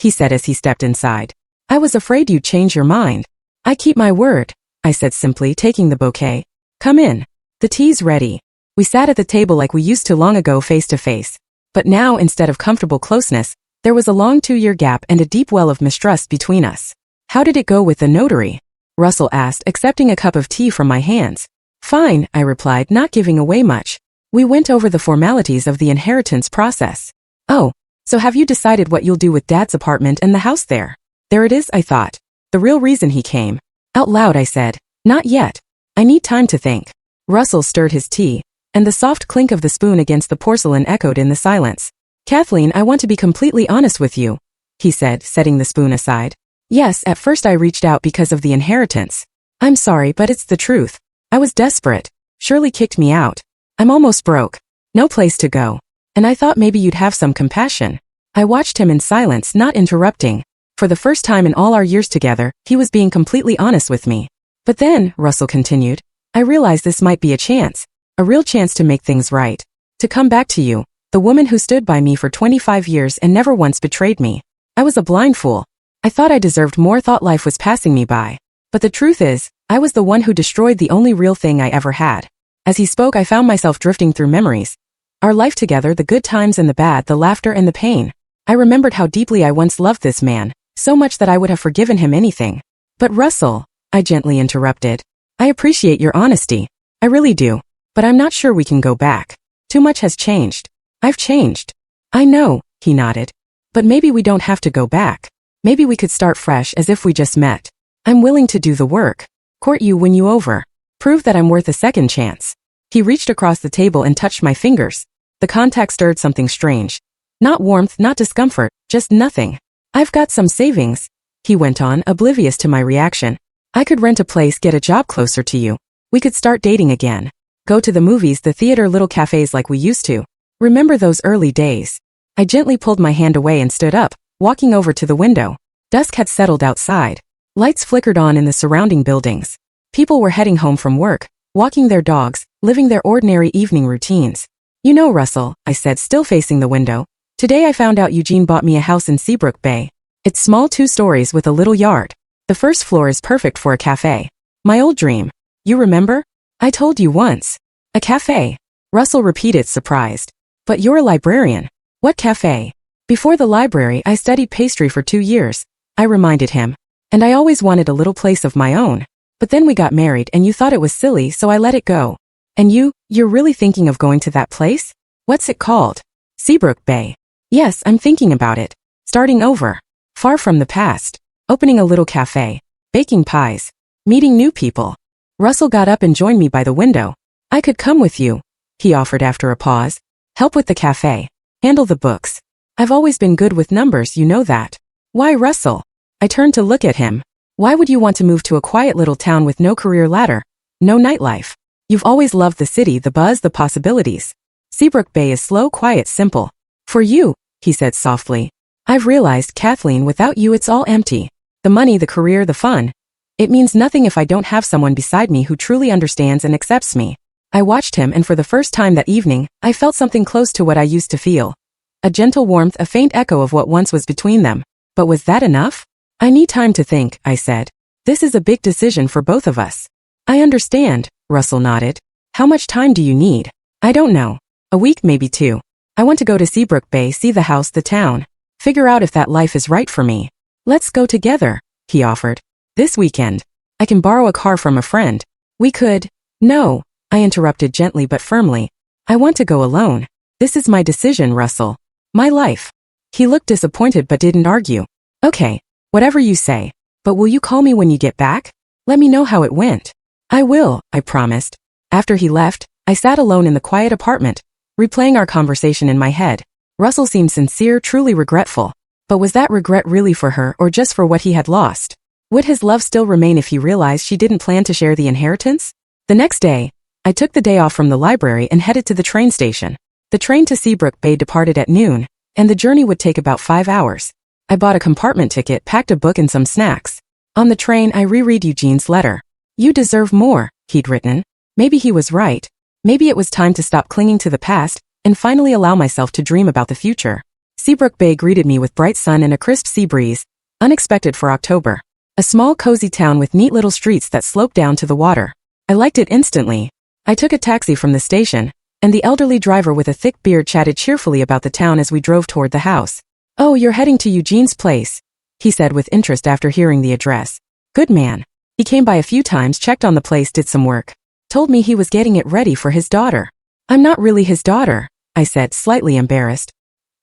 A: he said as he stepped inside. I was afraid you'd change your mind. I keep my word, I said simply, taking the bouquet. Come in. The tea's ready. We sat at the table like we used to long ago, face to face. But now, instead of comfortable closeness, there was a long 2-year gap and a deep well of mistrust between us. How did it go with the notary? Russell asked, accepting a cup of tea from my hands. Fine, I replied, not giving away much. We went over the formalities of the inheritance process. Oh, so have you decided what you'll do with Dad's apartment and the house there? There it is, I thought. The real reason he came. Out loud, I said, not yet. I need time to think. Russell stirred his tea, and the soft clink of the spoon against the porcelain echoed in the silence. Kathleen, I want to be completely honest with you, he said, setting the spoon aside. Yes, at first I reached out because of the inheritance. I'm sorry, but it's the truth. I was desperate. Shirley kicked me out. I'm almost broke. No place to go. And I thought maybe you'd have some compassion. I watched him in silence, not interrupting. For the first time in all our years together, he was being completely honest with me. But then, Russell continued, I realized this might be a chance. A real chance to make things right. To come back to you, the woman who stood by me for 25 years and never once betrayed me. I was a blind fool. I thought I deserved more, thought life was passing me by. But the truth is, I was the one who destroyed the only real thing I ever had. As he spoke, I found myself drifting through memories. Our life together, the good times and the bad, the laughter and the pain. I remembered how deeply I once loved this man, so much that I would have forgiven him anything. But Russell, I gently interrupted. I appreciate your honesty. I really do. But I'm not sure we can go back. Too much has changed. I've changed. I know, he nodded. But maybe we don't have to go back. Maybe we could start fresh as if we just met. I'm willing to do the work. Court you, win you over. Prove that I'm worth a second chance. He reached across the table and touched my fingers. The contact stirred something strange. Not warmth, not discomfort, just nothing. I've got some savings, he went on, oblivious to my reaction. I could rent a place, get a job closer to you. We could start dating again. Go to the movies, the theater, little cafes like we used to. Remember those early days? I gently pulled my hand away and stood up, walking over to the window. Dusk had settled outside. Lights flickered on in the surrounding buildings. People were heading home from work, walking their dogs, living their ordinary evening routines. You know, Russell, I said, still facing the window. Today I found out Eugene bought me a house in Seabrook Bay. It's small, 2 stories with a little yard. The first floor is perfect for a cafe. My old dream. You remember? I told you once. A cafe. Russell repeated, surprised. But you're a librarian. What cafe? Before the library, I studied pastry for 2 years. I reminded him. And I always wanted a little place of my own. But then we got married and you thought it was silly, so I let it go. And you're really thinking of going to that place? What's it called? Seabrook Bay. Yes, I'm thinking about it. Starting over. Far from the past. Opening a little cafe. Baking pies. Meeting new people. Russell got up and joined me by the window. I could come with you, he offered after a pause. Help with the cafe. Handle the books. I've always been good with numbers, you know that. Why, Russell? I turned to look at him. Why would you want to move to a quiet little town with no career ladder? No nightlife. You've always loved the city, the buzz, the possibilities. Seabrook Bay is slow, quiet, simple. For you, he said softly. I've realized, Kathleen, without you it's all empty. The money, the career, the fun. It means nothing if I don't have someone beside me who truly understands and accepts me. I watched him, and for the first time that evening, I felt something close to what I used to feel. A gentle warmth, a faint echo of what once was between them. But was that enough? I need time to think, I said. This is a big decision for both of us. I understand, Russell nodded. How much time do you need? I don't know. A week, maybe 2. I want to go to Seabrook Bay, see the house, the town. Figure out if that life is right for me. Let's go together, he offered. This weekend. I can borrow a car from a friend. We could. No, I interrupted gently but firmly. I want to go alone. This is my decision, Russell. My life. He looked disappointed but didn't argue. Okay, whatever you say. But will you call me when you get back? Let me know how it went. I will, I promised. After he left, I sat alone in the quiet apartment, replaying our conversation in my head. Russell seemed sincere, truly regretful. But was that regret really for her or just for what he had lost? Would his love still remain if he realized she didn't plan to share the inheritance? The next day, I took the day off from the library and headed to the train station. The train to Seabrook Bay departed at noon, and the journey would take about 5 hours. I bought a compartment ticket, packed a book and some snacks. On the train, I reread Eugene's letter. You deserve more, he'd written. Maybe he was right. Maybe it was time to stop clinging to the past and finally allow myself to dream about the future. Seabrook Bay greeted me with bright sun and a crisp sea breeze, unexpected for October. A small, cozy town with neat little streets that sloped down to the water. I liked it instantly. I took a taxi from the station, and the elderly driver with a thick beard chatted cheerfully about the town as we drove toward the house. Oh, you're heading to Eugene's place, he said with interest after hearing the address. Good man. He came by a few times, checked on the place, did some work. Told me he was getting it ready for his daughter. I'm not really his daughter, I said, slightly embarrassed.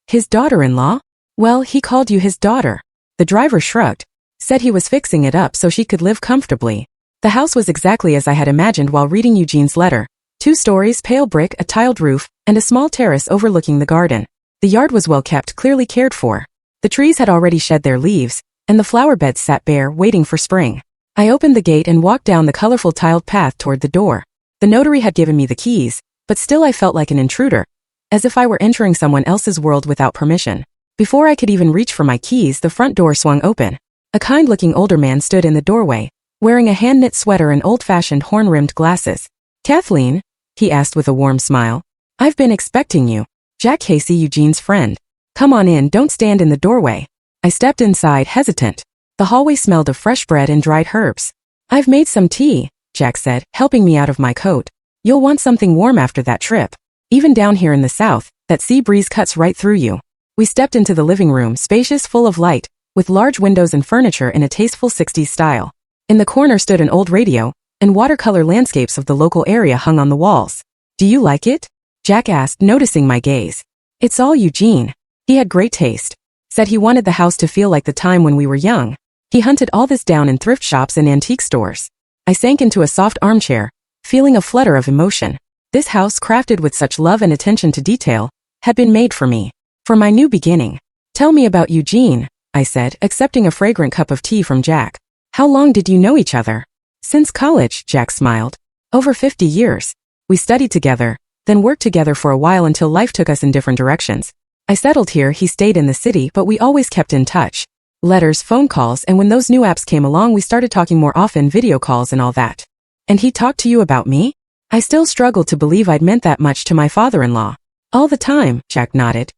A: His daughter-in-law? Well, he called you his daughter. The driver shrugged. Said he was fixing it up so she could live comfortably. The house was exactly as I had imagined while reading Eugene's letter. 2 stories, pale brick, a tiled roof, and a small terrace overlooking the garden. The yard was well kept, clearly cared for. The trees had already shed their leaves, and the flower beds sat bare, waiting for spring. I opened the gate and walked down the colorful tiled path toward the door. The notary had given me the keys, but still I felt like an intruder, as if I were entering someone else's world without permission. Before I could even reach for my keys, the front door swung open. A kind-looking older man stood in the doorway, wearing a hand-knit sweater and old-fashioned horn-rimmed glasses. Kathleen, he asked with a warm smile. I've been expecting you. Jack Casey, Eugene's friend. Come on in, don't stand in the doorway. I stepped inside, hesitant. The hallway smelled of fresh bread and dried herbs. I've made some tea, Jack said, helping me out of my coat. You'll want something warm after that trip. Even down here in the south, that sea breeze cuts right through you. We stepped into the living room, spacious, full of light, with large windows and furniture in a tasteful 60s style. In the corner stood an old radio, and watercolor landscapes of the local area hung on the walls. Do you like it? Jack asked, noticing my gaze. It's all Eugene. He had great taste. Said he wanted the house to feel like the time when we were young. He hunted all this down in thrift shops and antique stores. I sank into a soft armchair, feeling a flutter of emotion. This house, crafted with such love and attention to detail, had been made for me. For my new beginning. Tell me about Eugene, I said, accepting a fragrant cup of tea from Jack. How long did you know each other? Since college, Jack smiled. Over 50 years. We studied together, then worked together for a while until life took us in different directions. I settled here, he stayed in the city, but we always kept in touch. Letters, phone calls, and when those new apps came along we started talking more often, video calls and all that. And he talked to you about me? I still struggled to believe I'd meant that much to my father-in-law. All the time, Jack nodded.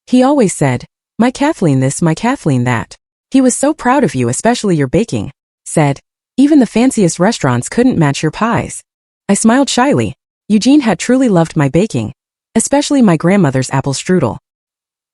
A: He always said, my Kathleen this, my Kathleen that. He was so proud of you, especially your baking. Said, even the fanciest restaurants couldn't match your pies. I smiled shyly. Eugene had truly loved my baking, especially my grandmother's apple strudel.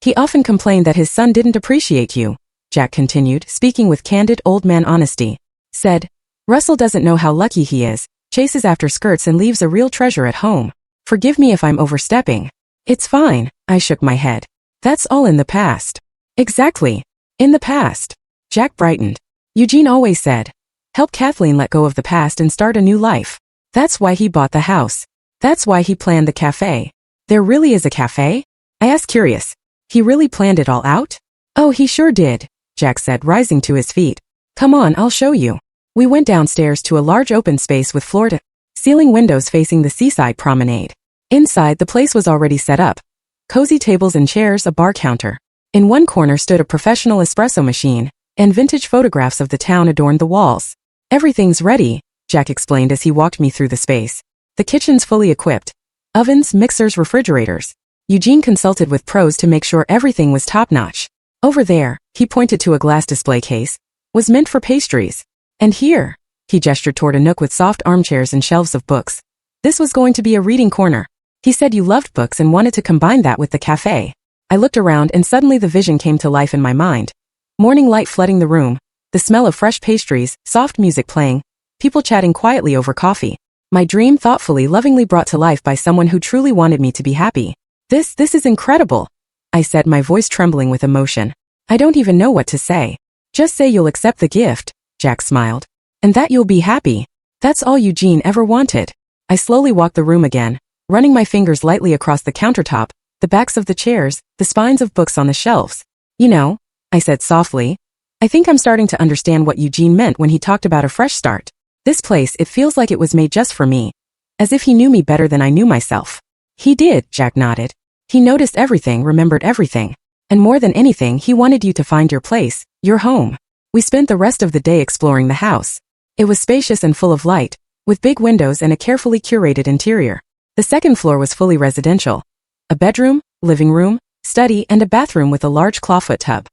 A: He often complained that his son didn't appreciate you, Jack continued, speaking with candid old man honesty. Said, Russell doesn't know how lucky he is, chases after skirts and leaves a real treasure at home. Forgive me if I'm overstepping. It's fine, I shook my head. That's all in the past. Exactly. In the past. Jack brightened. Eugene always said, help Kathleen let go of the past and start a new life. That's why he bought the house. That's why he planned the cafe. There really is a cafe? I asked curious. He really planned it all out? Oh, he sure did, Jack said, rising to his feet. Come on, I'll show you. We went downstairs to a large open space with floor-to-ceiling windows facing the seaside promenade. Inside, the place was already set up. Cozy tables and chairs, a bar counter. In one corner stood a professional espresso machine, and vintage photographs of the town adorned the walls. Everything's ready, Jack explained as he walked me through the space. The kitchen's fully equipped. Ovens, mixers, refrigerators. Eugene consulted with pros to make sure everything was top-notch. Over there, he pointed to a glass display case, was meant for pastries. And here, he gestured toward a nook with soft armchairs and shelves of books. This was going to be a reading corner. He said you loved books and wanted to combine that with the cafe. I looked around and suddenly the vision came to life in my mind. Morning light flooding the room, the smell of fresh pastries, soft music playing, people chatting quietly over coffee. My dream thoughtfully, lovingly brought to life by someone who truly wanted me to be happy. This is incredible, I said, my voice trembling with emotion. I don't even know what to say. Just say you'll accept the gift, Jack smiled. And that you'll be happy. That's all Eugene ever wanted. I slowly walked the room again, running my fingers lightly across the countertop, the backs of the chairs, the spines of books on the shelves. You know, I said softly, I think I'm starting to understand what Eugene meant when he talked about a fresh start. This place, it feels like it was made just for me. As if he knew me better than I knew myself. He did, Jack nodded. He noticed everything, remembered everything. And more than anything, he wanted you to find your place, your home. We spent the rest of the day exploring the house. It was spacious and full of light, with big windows and a carefully curated interior. The second floor was fully residential. A bedroom, living room, study, and a bathroom with a large clawfoot tub.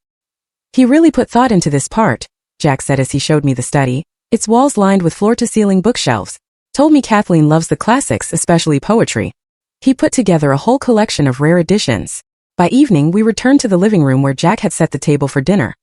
A: He really put thought into this part, Jack said as he showed me the study, its walls lined with floor-to-ceiling bookshelves. Told me Kathleen loves the classics, especially poetry. He put together a whole collection of rare editions. By evening, we returned to the living room where Jack had set the table for dinner.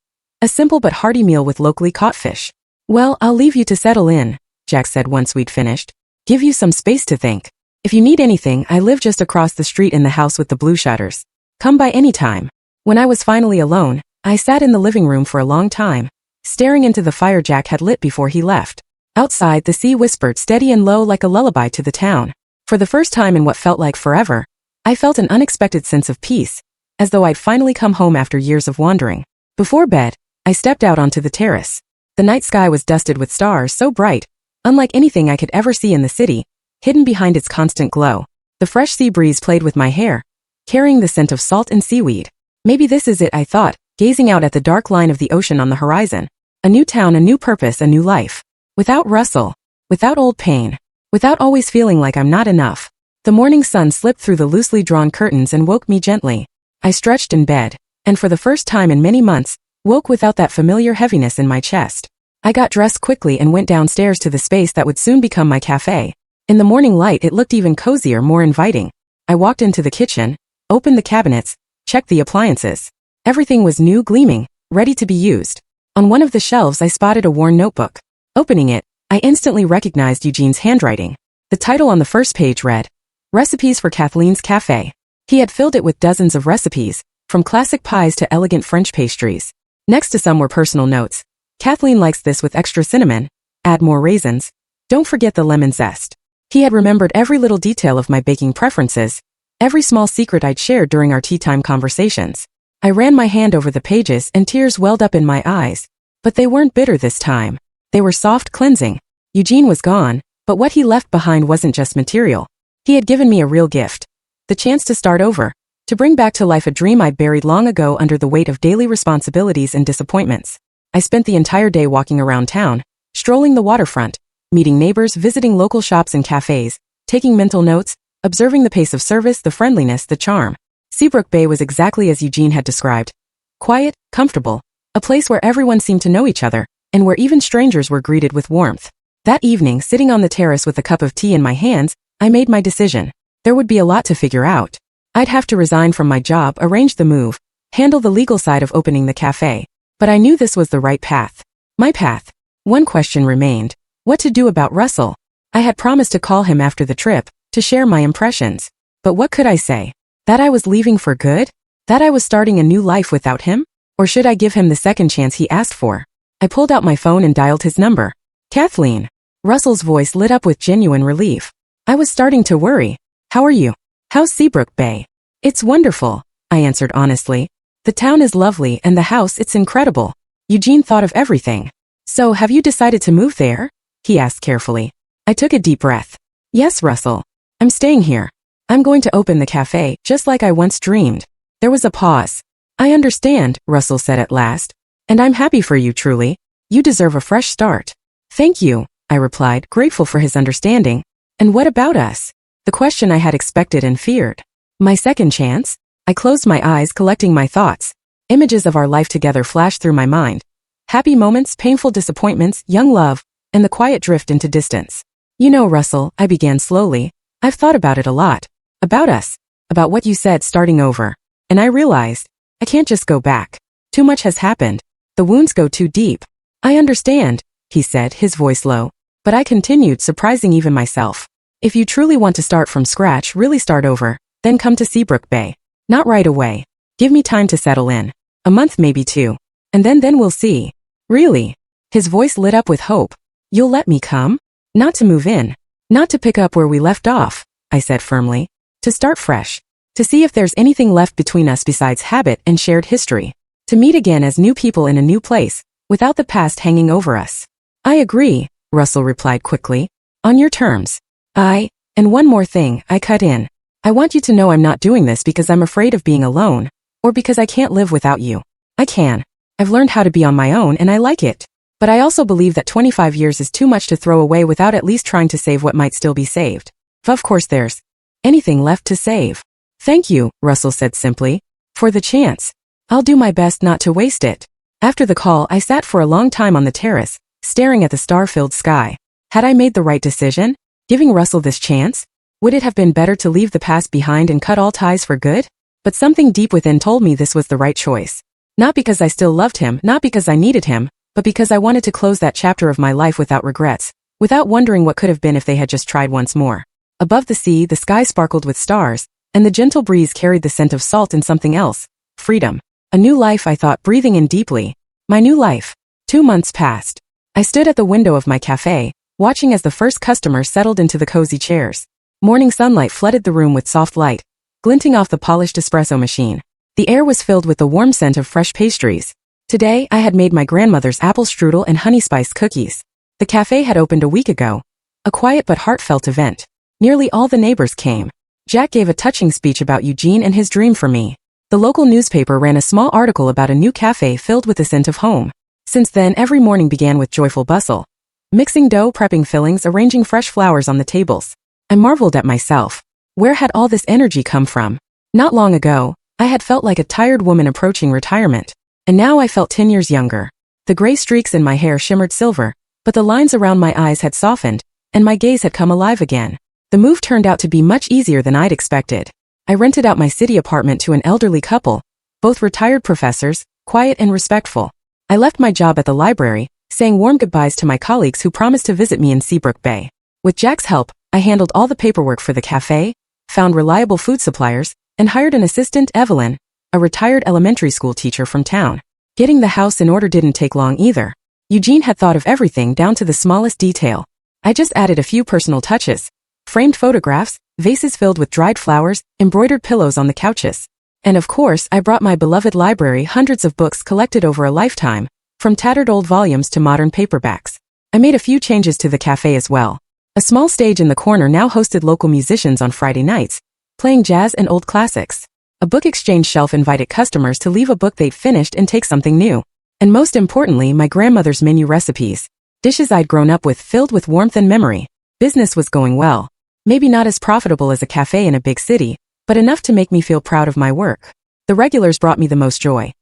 A: A simple but hearty meal with locally caught fish. Well, I'll leave you to settle in, Jack said once we'd finished. Give you some space to think. If you need anything, I live just across the street in the house with the blue shutters. Come by any time. When I was finally alone, I sat in the living room for a long time, staring into the fire Jack had lit before he left. Outside, the sea whispered steady and low like a lullaby to the town. For the first time in what felt like forever, I felt an unexpected sense of peace, as though I'd finally come home after years of wandering. Before bed, I stepped out onto the terrace. The night sky was dusted with stars so bright, unlike anything I could ever see in the city, hidden behind its constant glow. The fresh sea breeze played with my hair, carrying the scent of salt and seaweed. Maybe this is it, I thought, gazing out at the dark line of the ocean on the horizon. A new town, a new purpose, a new life. Without Russell, without old pain, without always feeling like I'm not enough. The morning sun slipped through the loosely drawn curtains and woke me gently. I stretched in bed, and for the first time in many months, woke without that familiar heaviness in my chest. I got dressed quickly and went downstairs to the space that would soon become my cafe. In the morning light, it looked even cozier, more inviting. I walked into the kitchen, opened the cabinets, checked the appliances. Everything was new, gleaming, ready to be used. On one of the shelves, I spotted a worn notebook. Opening it, I instantly recognized Eugene's handwriting. The title on the first page read, Recipes for Kathleen's Cafe. He had filled it with dozens of recipes, from classic pies to elegant French pastries. Next to some were personal notes. Kathleen likes this with extra cinnamon. Add more raisins. Don't forget the lemon zest. He had remembered every little detail of my baking preferences, every small secret I'd shared during our tea time conversations. I ran my hand over the pages and tears welled up in my eyes. But they weren't bitter this time. They were soft, cleansing. Eugene was gone, but what he left behind wasn't just material. He had given me a real gift. The chance to start over, to bring back to life a dream I'd buried long ago under the weight of daily responsibilities and disappointments. I spent the entire day walking around town, strolling the waterfront, meeting neighbors, visiting local shops and cafes, taking mental notes, observing the pace of service, the friendliness, the charm. Seabrook Bay was exactly as Eugene had described. Quiet, comfortable, a place where everyone seemed to know each other, and where even strangers were greeted with warmth. That evening, sitting on the terrace with a cup of tea in my hands, I made my decision. There would be a lot to figure out. I'd have to resign from my job, arrange the move, handle the legal side of opening the cafe. But I knew this was the right path. My path. One question remained. What to do about Russell? I had promised to call him after the trip, to share my impressions. But what could I say? That I was leaving for good? That I was starting a new life without him? Or should I give him the second chance he asked for? I pulled out my phone and dialed his number. Kathleen. Russell's voice lit up with genuine relief. I was starting to worry. How are you? How's Seabrook Bay? It's wonderful, I answered honestly. The town is lovely and the house, it's incredible. Eugene thought of everything. So have you decided to move there? He asked carefully. I took a deep breath. Yes, Russell. I'm staying here. I'm going to open the cafe, just like I once dreamed. There was a pause. I understand, Russell said at last. And I'm happy for you, truly. You deserve a fresh start. Thank you, I replied, grateful for his understanding. And what about us? The question I had expected and feared. My second chance? I closed my eyes, collecting my thoughts. Images of our life together flashed through my mind. Happy moments, painful disappointments, young love, and the quiet drift into distance. You know, Russell, I began slowly. I've thought about it a lot. About us. About what you said, starting over. And I realized, I can't just go back. Too much has happened. The wounds go too deep. I understand, he said, his voice low. But I continued, surprising even myself. If you truly want to start from scratch, really start over, then come to Seabrook Bay. Not right away. Give me time to settle in. A month, maybe 2. And then we'll see. Really? His voice lit up with hope. You'll let me come? Not to move in. Not to pick up where we left off, I said firmly. To start fresh. To see if there's anything left between us besides habit and shared history. To meet again as new people in a new place, without the past hanging over us. I agree, Russell replied quickly. On your terms. And one more thing, I cut in. I want you to know I'm not doing this because I'm afraid of being alone, or because I can't live without you. I can. I've learned how to be on my own and I like it. But I also believe that 25 years is too much to throw away without at least trying to save what might still be saved. Of course there's anything left to save. Thank you, Russell said simply, for the chance. I'll do my best not to waste it. After the call, I sat for a long time on the terrace, staring at the star-filled sky. Had I made the right decision? Giving Russell this chance? Would it have been better to leave the past behind and cut all ties for good? But something deep within told me this was the right choice. Not because I still loved him, not because I needed him, but because I wanted to close that chapter of my life without regrets, without wondering what could have been if they had just tried once more. Above the sea, the sky sparkled with stars, and the gentle breeze carried the scent of salt and something else. Freedom. A new life, I thought, breathing in deeply. My new life. 2 months passed. I stood at the window of my cafe, watching as the first customer settled into the cozy chairs. Morning sunlight flooded the room with soft light, glinting off the polished espresso machine. The air was filled with the warm scent of fresh pastries. Today, I had made my grandmother's apple strudel and honey spiced cookies. The cafe had opened a week ago. A quiet but heartfelt event. Nearly all the neighbors came. Jack gave a touching speech about Eugene and his dream for me. The local newspaper ran a small article about a new cafe filled with the scent of home. Since then, every morning began with joyful bustle. Mixing dough, prepping fillings, arranging fresh flowers on the tables. I marveled at myself. Where had all this energy come from? Not long ago, I had felt like a tired woman approaching retirement. And now I felt 10 years younger. The gray streaks in my hair shimmered silver, but the lines around my eyes had softened, and my gaze had come alive again. The move turned out to be much easier than I'd expected. I rented out my city apartment to an elderly couple, both retired professors, quiet and respectful. I left my job at the library, saying warm goodbyes to my colleagues who promised to visit me in Seabrook Bay. With Jack's help, I handled all the paperwork for the cafe, found reliable food suppliers, and hired an assistant, Evelyn, a retired elementary school teacher from town. Getting the house in order didn't take long either. Eugene had thought of everything down to the smallest detail. I just added a few personal touches. Framed photographs, vases filled with dried flowers, embroidered pillows on the couches. And of course, I brought my beloved library, hundreds of books collected over a lifetime, from tattered old volumes to modern paperbacks. I made a few changes to the cafe as well. A small stage in the corner now hosted local musicians on Friday nights, playing jazz and old classics. A book exchange shelf invited customers to leave a book they'd finished and take something new. And most importantly, my grandmother's menu recipes. Dishes I'd grown up with, filled with warmth and memory. Business was going well. Maybe not as profitable as a cafe in a big city, but enough to make me feel proud of my work. The regulars brought me the most joy.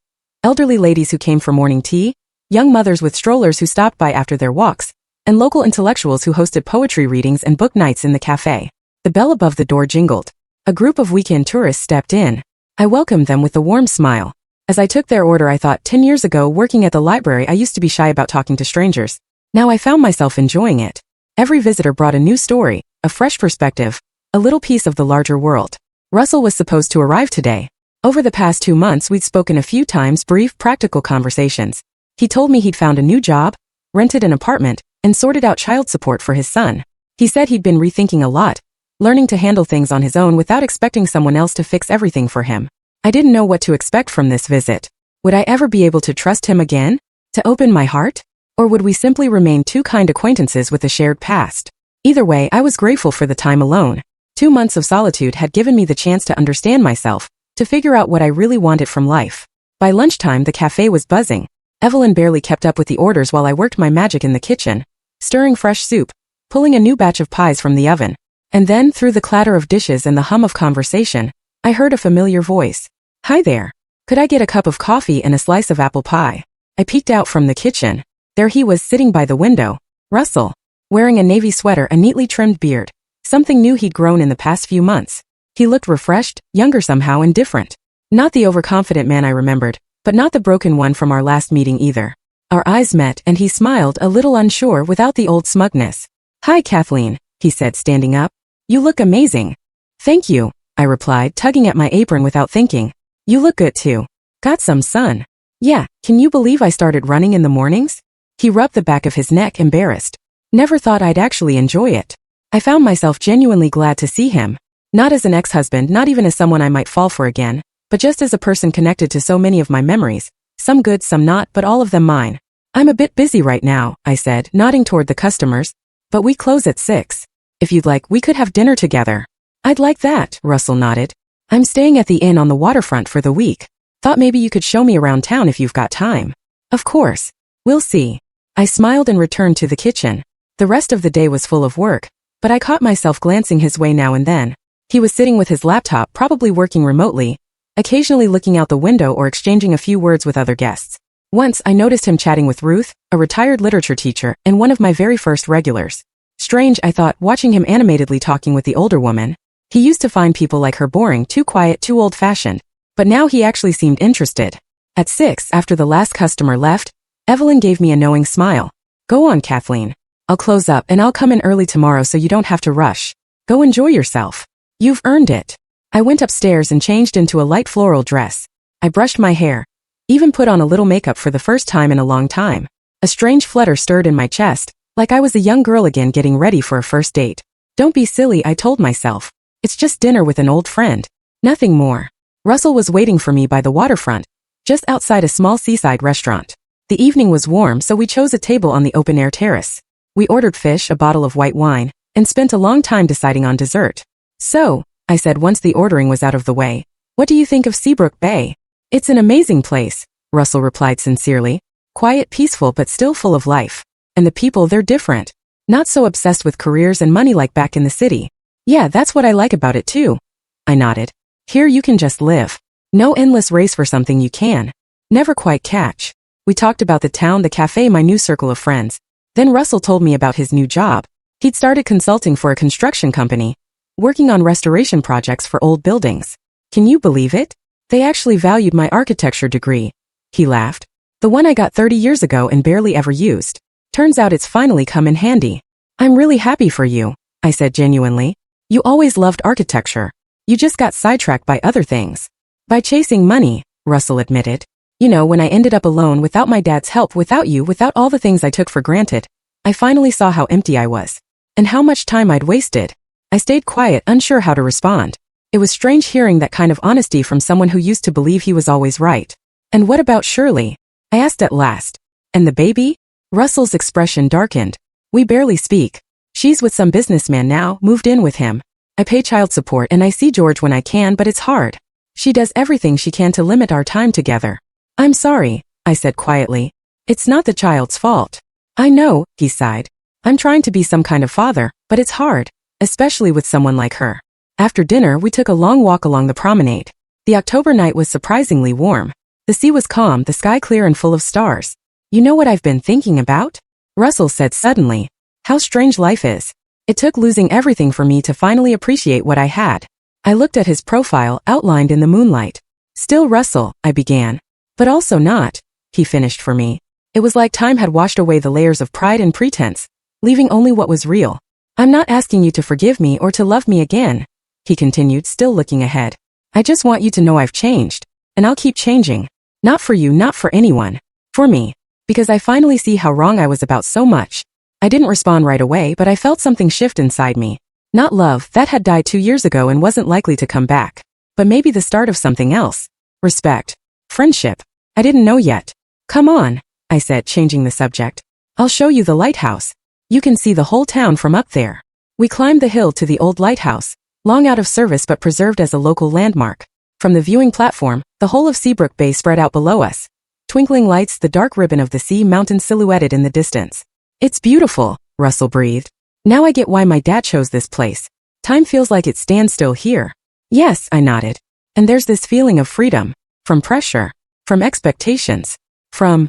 A: Elderly ladies who came for morning tea, young mothers with strollers who stopped by after their walks, and local intellectuals who hosted poetry readings and book nights in the cafe. The bell above the door jingled. A group of weekend tourists stepped in. I welcomed them with a warm smile. As I took their order, I thought, 10 years ago, working at the library, I used to be shy about talking to strangers. Now I found myself enjoying it. Every visitor brought a new story, a fresh perspective, a little piece of the larger world. Russell was supposed to arrive today. Over the past 2 months we'd spoken a few times, brief, practical conversations. He told me he'd found a new job, rented an apartment, and sorted out child support for his son. He said he'd been rethinking a lot, learning to handle things on his own without expecting someone else to fix everything for him. I didn't know what to expect from this visit. Would I ever be able to trust him again? To open my heart? Or would we simply remain two kind acquaintances with a shared past? Either way, I was grateful for the time alone. 2 months of solitude had given me the chance to understand myself, to figure out what I really wanted from life. By lunchtime, the cafe was buzzing. Evelyn barely kept up with the orders while I worked my magic in the kitchen, stirring fresh soup, pulling a new batch of pies from the oven. And then, through the clatter of dishes and the hum of conversation, I heard a familiar voice. "Hi there. Could I get a cup of coffee and a slice of apple pie?" I peeked out from the kitchen. There he was sitting by the window, Russell, wearing a navy sweater, a neatly trimmed beard, something new he'd grown in the past few months. He looked refreshed, younger somehow, and different. Not the overconfident man I remembered, but not the broken one from our last meeting either. Our eyes met and he smiled, a little unsure without the old smugness. "Hi, Kathleen," he said, standing up. "You look amazing." "Thank you," I replied, tugging at my apron without thinking. "You look good too. Got some sun." "Yeah, can you believe I started running in the mornings?" He rubbed the back of his neck, embarrassed. "Never thought I'd actually enjoy it." I found myself genuinely glad to see him. Not as an ex-husband, not even as someone I might fall for again, but just as a person connected to so many of my memories. Some good, some not, but all of them mine. "I'm a bit busy right now," I said, nodding toward the customers. "But we close at 6. If you'd like, we could have dinner together." "I'd like that," Russell nodded. "I'm staying at the inn on the waterfront for the week. Thought maybe you could show me around town if you've got time." "Of course. We'll see." I smiled and returned to the kitchen. The rest of the day was full of work, but I caught myself glancing his way now and then. He was sitting with his laptop, probably working remotely, occasionally looking out the window or exchanging a few words with other guests. Once I noticed him chatting with Ruth, a retired literature teacher and one of my very first regulars. Strange, I thought, watching him animatedly talking with the older woman. He used to find people like her boring, too quiet, too old-fashioned. But now he actually seemed interested. At 6, after the last customer left, Evelyn gave me a knowing smile. "Go on, Kathleen. I'll close up and I'll come in early tomorrow so you don't have to rush. Go enjoy yourself. You've earned it." I went upstairs and changed into a light floral dress. I brushed my hair, even put on a little makeup for the first time in a long time. A strange flutter stirred in my chest, like I was a young girl again getting ready for a first date. "Don't be silly," I told myself. "It's just dinner with an old friend. Nothing more." Russell was waiting for me by the waterfront, just outside a small seaside restaurant. The evening was warm, so we chose a table on the open-air terrace. We ordered fish, a bottle of white wine, and spent a long time deciding on dessert. "So," I said once the ordering was out of the way, "what do you think of Seabrook Bay?" "It's an amazing place," Russell replied sincerely. "Quiet, peaceful, but still full of life. And the people, they're different. Not so obsessed with careers and money like back in the city." "Yeah, that's what I like about it too." I nodded. "Here you can just live. No endless race for something you can never quite catch." We talked about the town, the cafe, my new circle of friends. Then Russell told me about his new job. He'd started consulting for a construction company, working on restoration projects for old buildings. "Can you believe it? They actually valued my architecture degree." He laughed. "The one I got 30 years ago and barely ever used. Turns out it's finally come in handy." "I'm really happy for you," I said genuinely. "You always loved architecture. You just got sidetracked by other things." "By chasing money," Russell admitted. "You know, when I ended up alone without my dad's help, without you, without all the things I took for granted, I finally saw how empty I was. And how much time I'd wasted." I stayed quiet, unsure how to respond. It was strange hearing that kind of honesty from someone who used to believe he was always right. "And what about Shirley?" I asked at last. "And the baby?" Russell's expression darkened. "We barely speak. She's with some businessman now, moved in with him. I pay child support and I see George when I can, but it's hard. She does everything she can to limit our time together." "I'm sorry," I said quietly. "It's not the child's fault." "I know," he sighed. "I'm trying to be some kind of father, but it's hard, especially with someone like her." After dinner, we took a long walk along the promenade. The October night was surprisingly warm. The sea was calm, the sky clear and full of stars. "You know what I've been thinking about?" Russell said suddenly. "How strange life is. It took losing everything for me to finally appreciate what I had." I looked at his profile, outlined in the moonlight. "Still Russell," I began. "But also not," he finished for me. It was like time had washed away the layers of pride and pretense, leaving only what was real. "I'm not asking you to forgive me or to love me again," he continued, still looking ahead. I just want you to know I've changed. And I'll keep changing. Not for you, not for anyone. For me. Because I finally see how wrong I was about so much. I didn't respond right away, but I felt something shift inside me. Not love, that had died 2 years ago and wasn't likely to come back. But maybe the start of something else. Respect. Friendship. I didn't know yet. Come on, I said, changing the subject. I'll show you the lighthouse. You can see the whole town from up there. We climbed the hill to the old lighthouse, long out of service but preserved as a local landmark. From the viewing platform, the whole of Seabrook Bay spread out below us. Twinkling lights, the dark ribbon of the sea mountain silhouetted in the distance. It's beautiful, Russell breathed. Now I get why my dad chose this place. Time feels like it stands still here. Yes, I nodded. And there's this feeling of freedom. From pressure. From expectations. From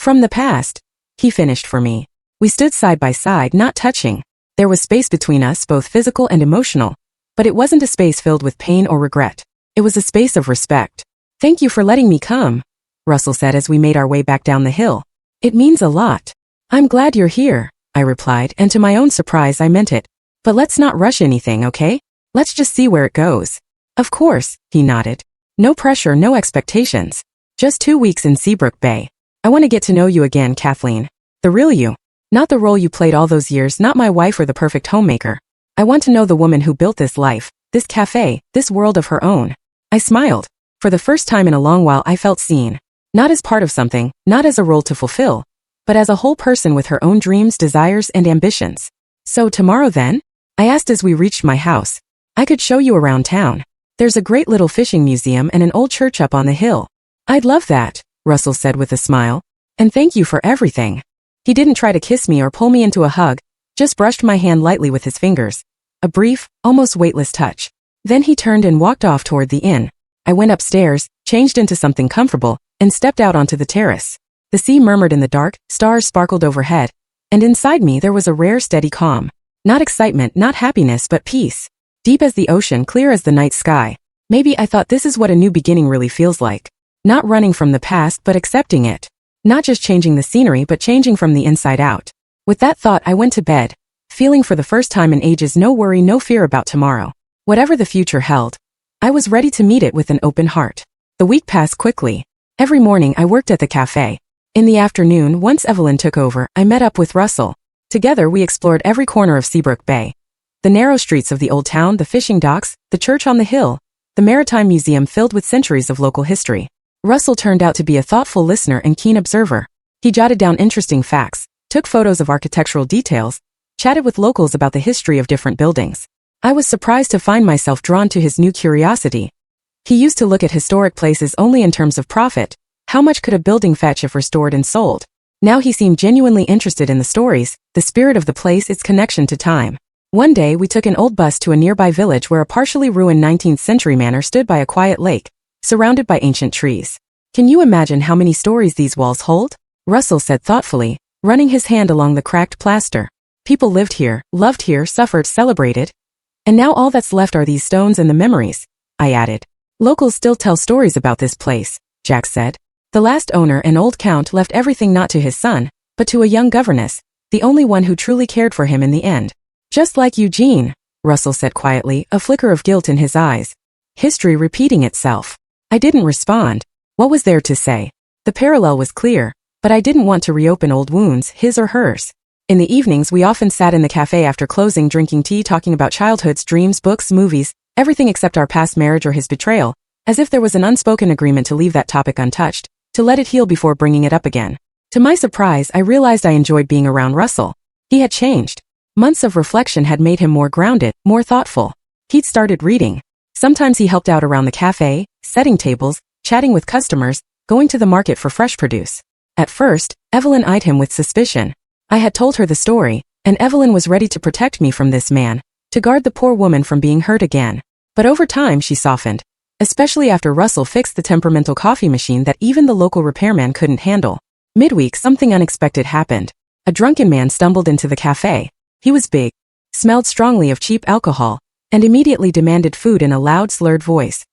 A: the past. He finished for me. We stood side by side, not touching. There was space between us, both physical and emotional. But it wasn't a space filled with pain or regret. It was a space of respect. Thank you for letting me come, Russell said as we made our way back down the hill. It means a lot. I'm glad you're here, I replied, and to my own surprise I meant it. But let's not rush anything, okay? Let's just see where it goes. Of course, he nodded. No pressure, no expectations. Just 2 weeks in Seabrook Bay. I want to get to know you again, Kathleen. The real you. Not the role you played all those years, not my wife or the perfect homemaker. I want to know the woman who built this life, this cafe, this world of her own. I smiled. For the first time in a long while I felt seen. Not as part of something, not as a role to fulfill, but as a whole person with her own dreams, desires, and ambitions. So tomorrow then? I asked as we reached my house. I could show you around town. There's a great little fishing museum and an old church up on the hill. I'd love that, Russell said with a smile. And thank you for everything. He didn't try to kiss me or pull me into a hug, just brushed my hand lightly with his fingers. A brief, almost weightless touch. Then he turned and walked off toward the inn. I went upstairs, changed into something comfortable, and stepped out onto the terrace. The sea murmured in the dark, stars sparkled overhead, and inside me there was a rare steady calm. Not excitement, not happiness, but peace. Deep as the ocean, clear as the night sky. Maybe I thought this is what a new beginning really feels like. Not running from the past, but accepting it. Not just changing the scenery, but changing from the inside out. With that thought, I went to bed, feeling for the first time in ages no worry, no fear about tomorrow. Whatever the future held, I was ready to meet it with an open heart. The week passed quickly. Every morning I worked at the cafe. In the afternoon, once Evelyn took over, I met up with Russell. Together we explored every corner of Seabrook Bay. The narrow streets of the old town, the fishing docks, the church on the hill, the maritime museum filled with centuries of local history. Russell turned out to be a thoughtful listener and keen observer. He jotted down interesting facts, took photos of architectural details, chatted with locals about the history of different buildings. I was surprised to find myself drawn to his new curiosity. He used to look at historic places only in terms of profit. How much could a building fetch if restored and sold? Now he seemed genuinely interested in the stories, the spirit of the place, its connection to time. One day we took an old bus to a nearby village where a partially ruined 19th century manor stood by a quiet lake, surrounded by ancient trees. Can you imagine how many stories these walls hold? Russell said thoughtfully, running his hand along the cracked plaster. People lived here, loved here, suffered, celebrated. And now all that's left are these stones and the memories, I added. Locals still tell stories about this place, Jack said. The last owner, an old count, left everything not to his son, but to a young governess, the only one who truly cared for him in the end. Just like Eugene, Russell said quietly, a flicker of guilt in his eyes. History repeating itself. I didn't respond. What was there to say? The parallel was clear, but I didn't want to reopen old wounds, his or hers. In the evenings we often sat in the cafe after closing, drinking tea, talking about childhood's dreams, books, movies, everything except our past marriage or his betrayal, as if there was an unspoken agreement to leave that topic untouched, to let it heal before bringing it up again. To my surprise, I realized I enjoyed being around Russell. He had changed. Months of reflection had made him more grounded, more thoughtful. He'd started reading. Sometimes he helped out around the cafe, setting tables, chatting with customers, going to the market for fresh produce. At first, Evelyn eyed him with suspicion. I had told her the story, and Evelyn was ready to protect me from this man, to guard the poor woman from being hurt again. But over time she softened, especially after Russell fixed the temperamental coffee machine that even the local repairman couldn't handle. Midweek, something unexpected happened. A drunken man stumbled into the cafe. He was big, smelled strongly of cheap alcohol, and immediately demanded food in a loud, slurred voice.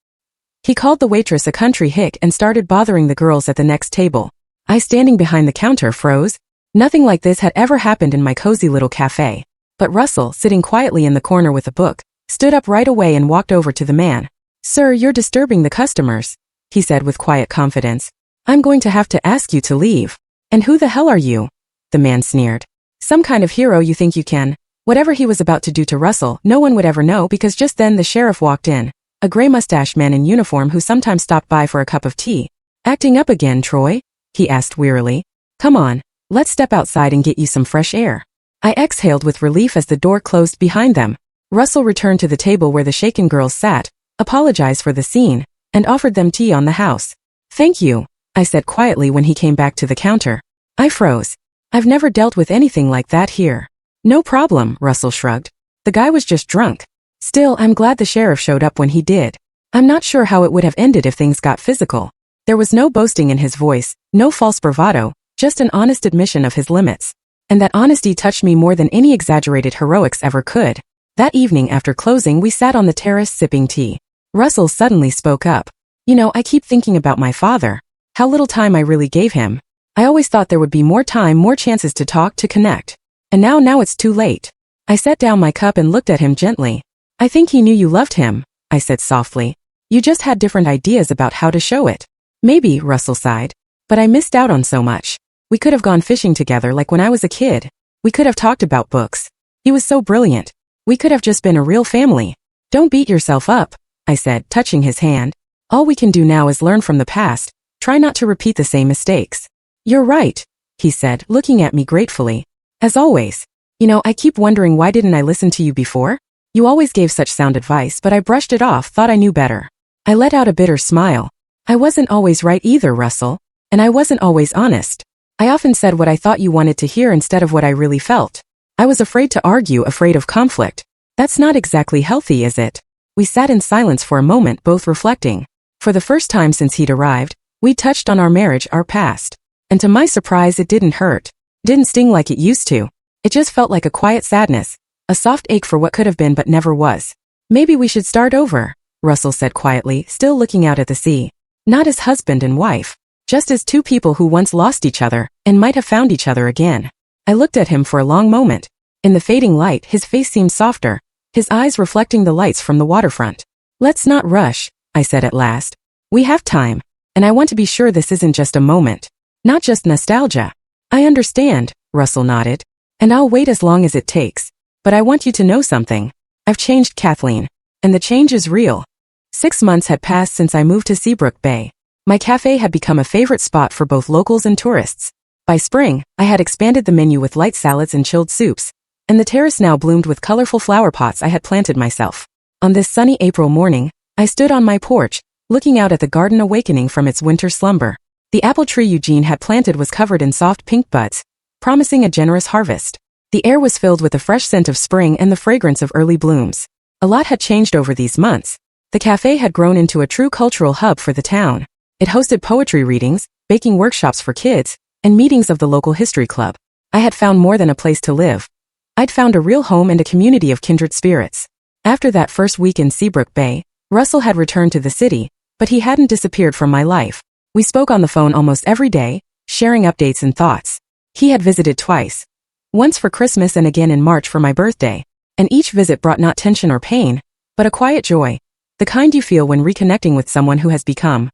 A: He called the waitress a country hick and started bothering the girls at the next table. I, standing behind the counter, froze. Nothing like this had ever happened in my cozy little cafe. But Russell, sitting quietly in the corner with a book, stood up right away and walked over to the man. "Sir, you're disturbing the customers," he said with quiet confidence. "I'm going to have to ask you to leave." "And who the hell are you?" the man sneered. "Some kind of hero you think you can." Whatever he was about to do to Russell, no one would ever know because just then the sheriff walked in, a gray-mustached man in uniform who sometimes stopped by for a cup of tea. "Acting up again, Troy?" he asked wearily. "Come on, let's step outside and get you some fresh air." I exhaled with relief as the door closed behind them. Russell returned to the table where the shaken girls sat, apologized for the scene, and offered them tea on the house. "Thank you," I said quietly when he came back to the counter. I froze. I've never dealt with anything like that here. "No problem," Russell shrugged. "The guy was just drunk. Still, I'm glad the sheriff showed up when he did. I'm not sure how it would have ended if things got physical." There was no boasting in his voice, no false bravado, just an honest admission of his limits. And that honesty touched me more than any exaggerated heroics ever could. That evening after closing, we sat on the terrace sipping tea. Russell suddenly spoke up. "You know, I keep thinking about my father. How little time I really gave him. I always thought there would be more time, more chances to talk, to connect. And now it's too late." I set down my cup and looked at him gently. "I think he knew you loved him," I said softly. "You just had different ideas about how to show it." "Maybe," Russell sighed. "But I missed out on so much. We could have gone fishing together like when I was a kid. We could have talked about books. He was so brilliant. We could have just been a real family." "Don't beat yourself up," I said, touching his hand. "All we can do now is learn from the past. Try not to repeat the same mistakes." "You're right," he said, looking at me gratefully. "As always. You know, I keep wondering why didn't I listen to you before? You always gave such sound advice, but I brushed it off, thought I knew better." I let out a bitter smile. "I wasn't always right either, Russell. And I wasn't always honest. I often said what I thought you wanted to hear instead of what I really felt. I was afraid to argue, afraid of conflict. That's not exactly healthy, is it?" We sat in silence for a moment, both reflecting. For the first time since he'd arrived, we touched on our marriage, our past. And to my surprise, it didn't hurt. Didn't sting like it used to. It just felt like a quiet sadness, a soft ache for what could have been but never was. "Maybe we should start over," Russell said quietly, still looking out at the sea. "Not as husband and wife, just as two people who once lost each other and might have found each other again." I looked at him for a long moment. In the fading light, his face seemed softer, his eyes reflecting the lights from the waterfront. "Let's not rush," I said at last. "We have time, and I want to be sure this isn't just a moment. Not just nostalgia." "I understand," Russell nodded. "And I'll wait as long as it takes. But I want you to know something. I've changed, Kathleen. And the change is real." 6 months had passed since I moved to Seabrook Bay. My cafe had become a favorite spot for both locals and tourists. By spring, I had expanded the menu with light salads and chilled soups, and the terrace now bloomed with colorful flower pots I had planted myself. On this sunny April morning, I stood on my porch, looking out at the garden awakening from its winter slumber. The apple tree Eugene had planted was covered in soft pink buds, promising a generous harvest. The air was filled with the fresh scent of spring and the fragrance of early blooms. A lot had changed over these months. The cafe had grown into a true cultural hub for the town. It hosted poetry readings, baking workshops for kids, and meetings of the local history club. I had found more than a place to live. I'd found a real home and a community of kindred spirits. After that first week in Seabrook Bay, Russell had returned to the city, but he hadn't disappeared from my life. We spoke on the phone almost every day, sharing updates and thoughts. He had visited twice. Once for Christmas and again in March for my birthday. And each visit brought not tension or pain, but a quiet joy. The kind you feel when reconnecting with someone who has become,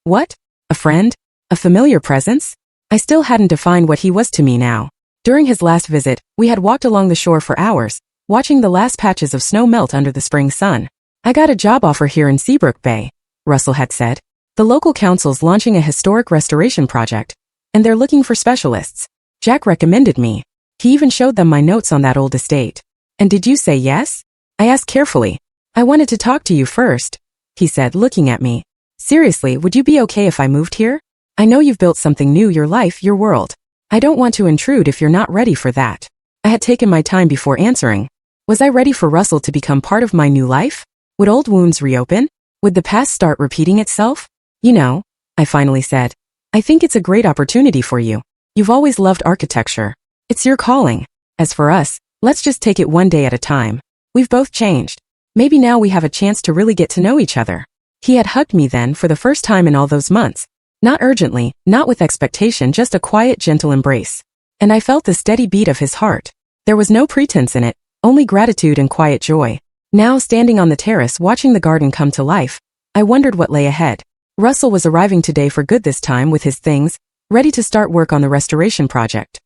A: what? A friend? A familiar presence? I still hadn't defined what he was to me now. During his last visit, we had walked along the shore for hours, watching the last patches of snow melt under the spring sun. "I got a job offer here in Seabrook Bay," Russell had said. "The local council's launching a historic restoration project, and they're looking for specialists. Jack recommended me. He even showed them my notes on that old estate." "And did you say yes?" I asked carefully. "I wanted to talk to you first," he said, looking at me. "Seriously, would you be okay if I moved here? I know you've built something new, your life, your world. I don't want to intrude if you're not ready for that." I had taken my time before answering. Was I ready for Russell to become part of my new life? Would old wounds reopen? Would the past start repeating itself? "You know," I finally said, "I think it's a great opportunity for you. You've always loved architecture. It's your calling. As for us, let's just take it one day at a time. We've both changed. Maybe now we have a chance to really get to know each other." He had hugged me then for the first time in all those months. Not urgently, not with expectation, just a quiet, gentle embrace. And I felt the steady beat of his heart. There was no pretense in it, only gratitude and quiet joy. Now, standing on the terrace watching the garden come to life, I wondered what lay ahead. Russell was arriving today for good this time with his things, ready to start work on the restoration project.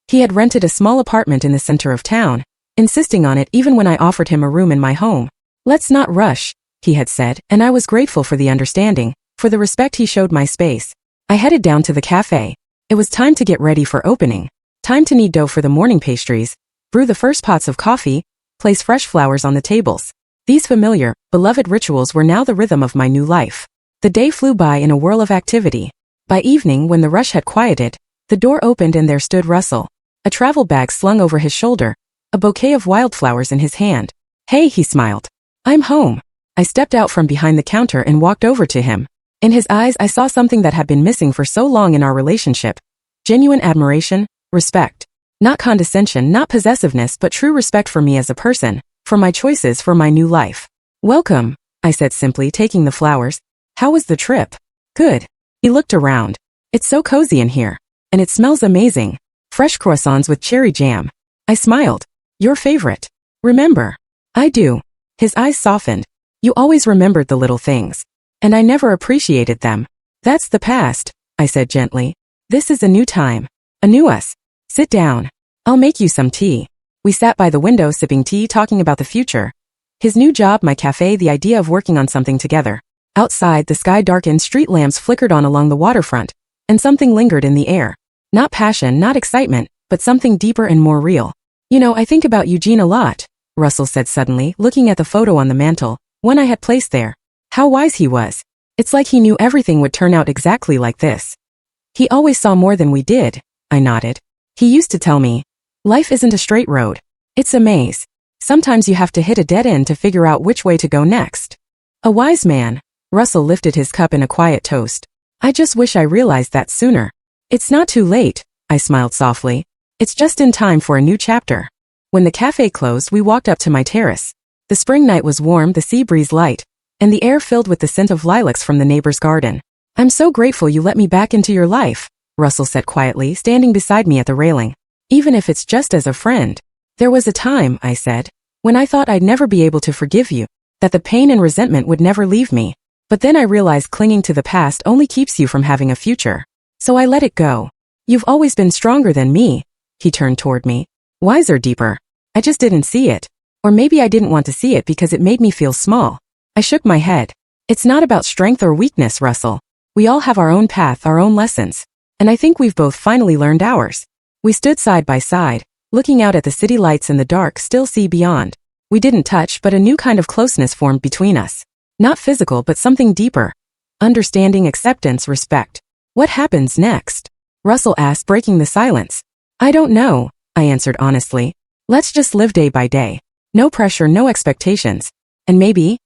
A: He had rented a small apartment in the center of town, insisting on it even when I offered him a room in my home. "Let's not rush," he had said, and I was grateful for the understanding, for the respect he showed my space. I headed down to the cafe. It was time to get ready for opening. Time to knead dough for the morning pastries, brew the first pots of coffee, place fresh flowers on the tables. These familiar, beloved rituals were now the rhythm of my new life. The day flew by in a whirl of activity. By evening, when the rush had quieted, the door opened and there stood Russell, a travel bag slung over his shoulder, a bouquet of wildflowers in his hand. "Hey," he smiled. "I'm home." I stepped out from behind the counter and walked over to him. In his eyes I saw something that had been missing for so long in our relationship. Genuine admiration, respect. Not condescension, not possessiveness, but true respect for me as a person, for my choices, for my new life. "Welcome," I said simply, taking the flowers. "How was the trip?" "Good." He looked around. "It's so cozy in here. And it smells amazing. Fresh croissants with cherry jam." I smiled. "Your favorite." "Remember?" "I do." His eyes softened. "You always remembered the little things. And I never appreciated them." "That's the past," I said gently. "This is a new time. A new us. Sit down. I'll make you some tea." We sat by the window sipping tea, talking about the future. His new job, my cafe, the idea of working on something together. Outside, the sky darkened, street lamps flickered on along the waterfront, and something lingered in the air. Not passion, not excitement, but something deeper and more real. "You know, I think about Eugene a lot," Russell said suddenly, looking at the photo on the mantel, one I had placed there. "How wise he was. It's like he knew everything would turn out exactly like this." "He always saw more than we did," I nodded. "He used to tell me, life isn't a straight road. It's a maze. Sometimes you have to hit a dead end to figure out which way to go next." "A wise man." Russell lifted his cup in a quiet toast. "I just wish I realized that sooner." "It's not too late," I smiled softly. "It's just in time for a new chapter." When the cafe closed, we walked up to my terrace. The spring night was warm, the sea breeze light, and the air filled with the scent of lilacs from the neighbor's garden. "I'm so grateful you let me back into your life," Russell said quietly, standing beside me at the railing. "Even if it's just as a friend." "There was a time," I said, "when I thought I'd never be able to forgive you, that the pain and resentment would never leave me. But then I realized clinging to the past only keeps you from having a future. So I let it go. You've always been stronger than me." He turned toward me. "Wiser, deeper. I just didn't see it. Or maybe I didn't want to see it because it made me feel small." I shook my head. "It's not about strength or weakness, Russell. We all have our own path, our own lessons. And I think we've both finally learned ours." We stood side by side, looking out at the city lights and the dark, still sea beyond. We didn't touch, but a new kind of closeness formed between us. Not physical, but something deeper. Understanding, acceptance, respect. "What happens next?" Russell asked, breaking the silence. "I don't know," I answered honestly. "Let's just live day by day. No pressure, no expectations. And maybe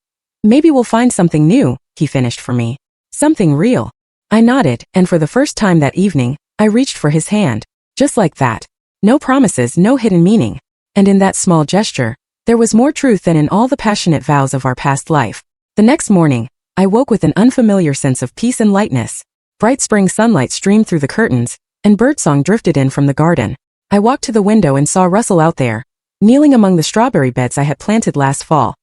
A: we'll find something new," he finished for me. "Something real." I nodded, and for the first time that evening, I reached for his hand. Just like that. No promises, no hidden meaning. And in that small gesture, there was more truth than in all the passionate vows of our past life. The next morning, I woke with an unfamiliar sense of peace and lightness. Bright spring sunlight streamed through the curtains, and birdsong drifted in from the garden. I walked to the window and saw Russell out there, kneeling among the strawberry beds I had planted last fall.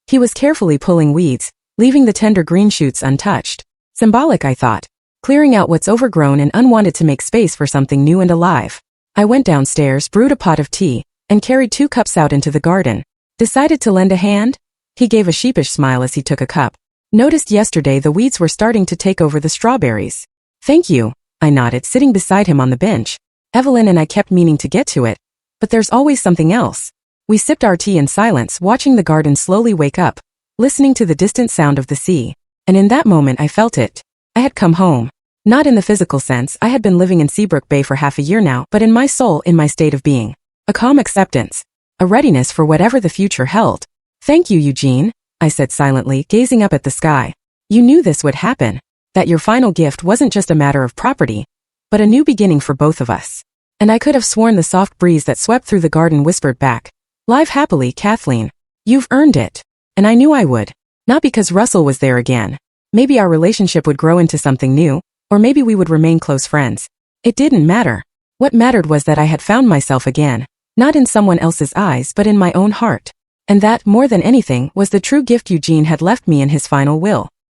A: He was carefully pulling weeds, leaving the tender green shoots untouched. Symbolic, I thought, clearing out what's overgrown and unwanted to make space for something new and alive. I went downstairs, brewed a pot of tea, and carried 2 cups out into the garden. "Decided to lend a hand?" He gave a sheepish smile as he took a cup. "Noticed yesterday the weeds were starting to take over the strawberries." "Thank you," I nodded, sitting beside him on the bench. "Evelyn and I kept meaning to get to it, but there's always something else." We sipped our tea in silence, watching the garden slowly wake up, listening to the distant sound of the sea. And in that moment I felt it. I had come home. Not in the physical sense, I had been living in Seabrook Bay for half a year now, but in my soul, in my state of being. A calm acceptance. A readiness for whatever the future held. "Thank you, Eugene," I said silently, gazing up at the sky. "You knew this would happen. That your final gift wasn't just a matter of property, but a new beginning for both of us." And I could have sworn the soft breeze that swept through the garden whispered back, "Live happily, Kathleen. You've earned it." And I knew I would. Not because Russell was there again. Maybe our relationship would grow into something new, or maybe we would remain close friends. It didn't matter. What mattered was that I had found myself again, not in someone else's eyes but in my own heart. And that, more than anything, was the true gift Eugene had left me in his final will.